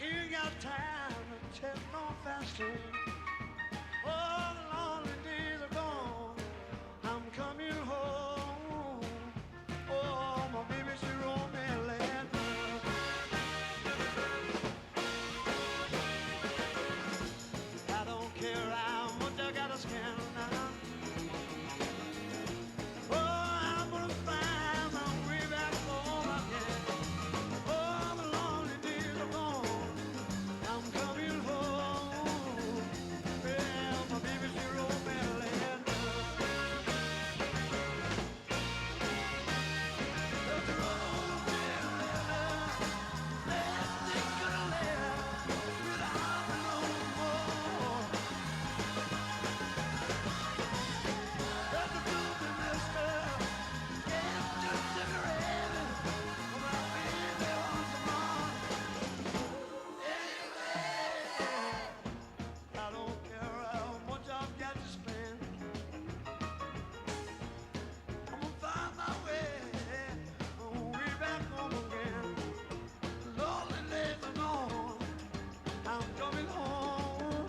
Ain't got time to tell no faster. Oh, the lonely days are gone. I'm coming home. Oh, my baby, she wrote me a letter. I don't care how much I got to scandal now. Oh, I'm gonna find my way back home again. Oh, the lonely days are gone. I'm coming home. Well, my baby, she wrote me a letter. She wrote me a letter. Let's take a letter without no more. That's the truth, mister. Yes, just cigarette. My baby wants more. I don't care how much I've got to spend. I'm gonna find my way back home again. Lonely days are gone. I'm coming home.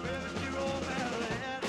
Baby, she wrote me a letter.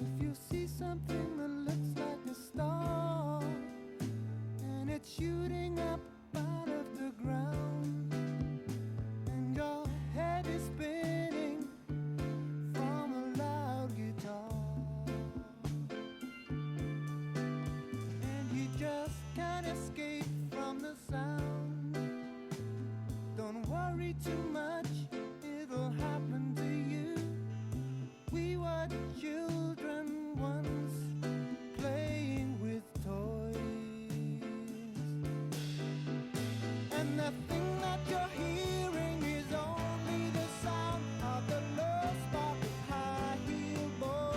If you see something that looks like a star and it's shooting up out of the ground and your head is spinning from a loud guitar and you just can't escape from the sound, don't worry too much, it'll happen to you. We were children once playing with toys, and the thing that you're hearing is only the sound of the low spot high heel boy.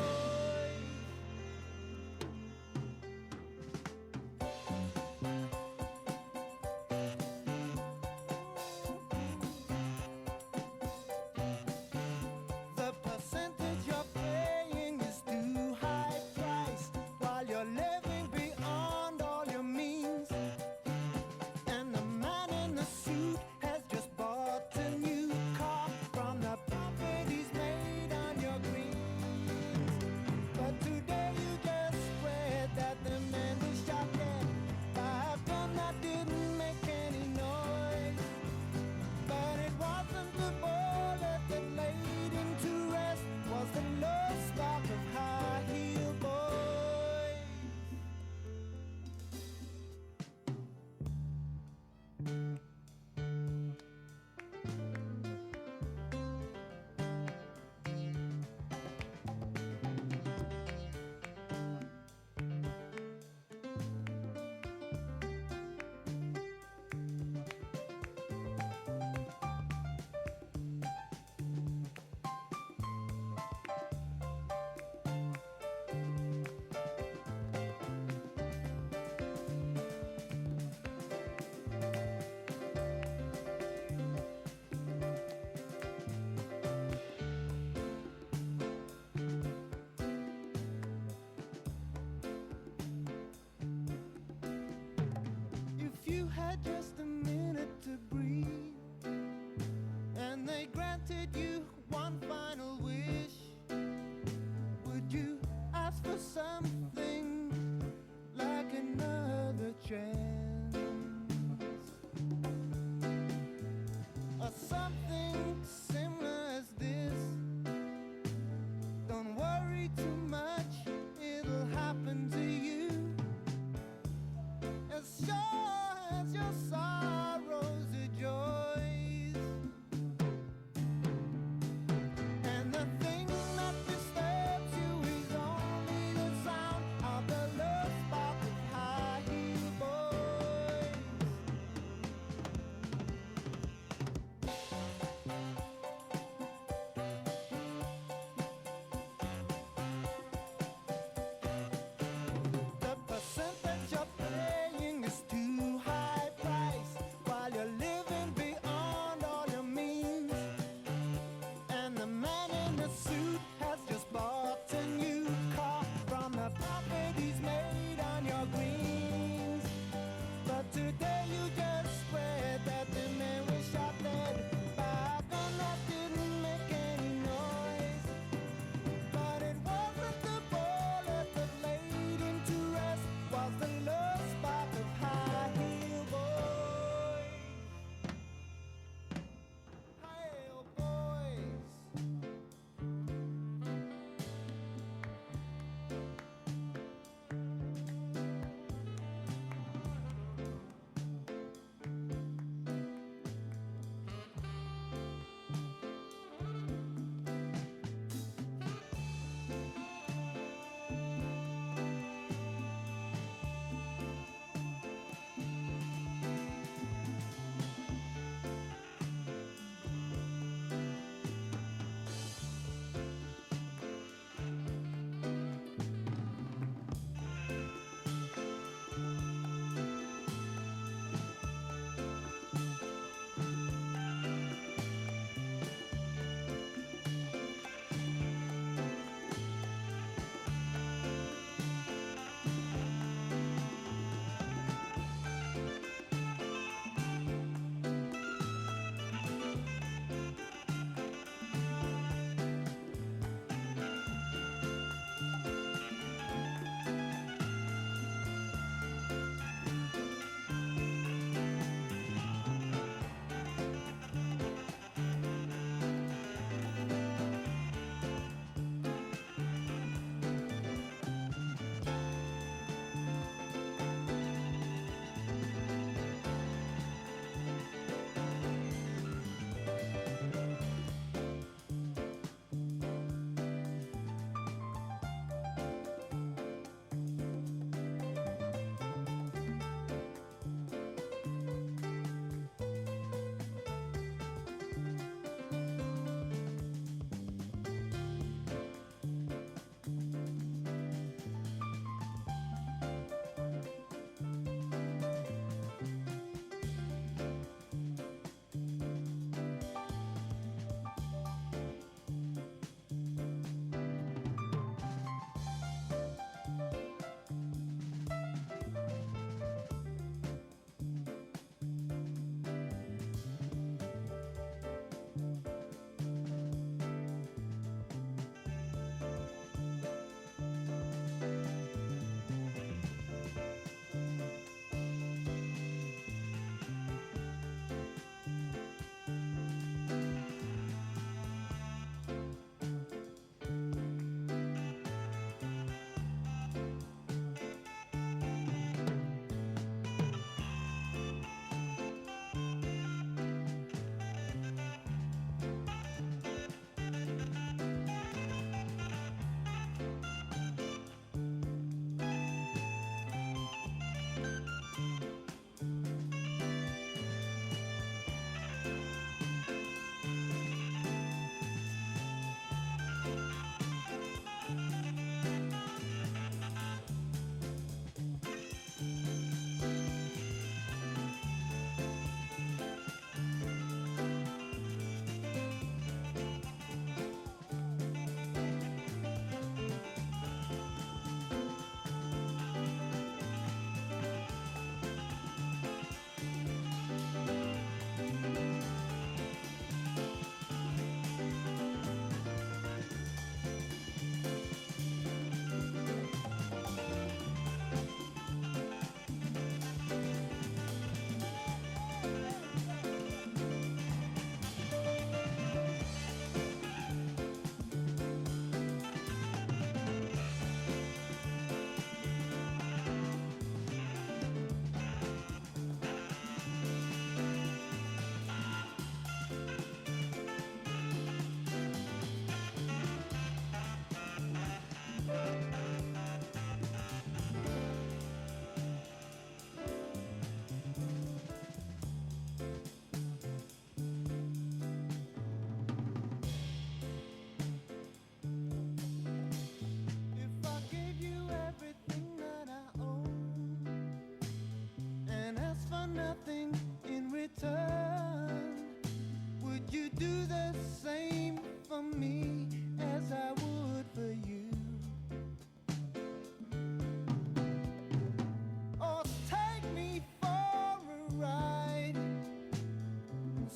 you had just a minute to breathe, and they granted you one final wish, would you ask for something like another chance? Or something similar as this? Don't worry too much, it'll happen to you. As sure as your sorrows are joys. And the thing that disturbs you is only the sound of the love spark of high heel boys.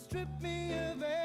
strip me of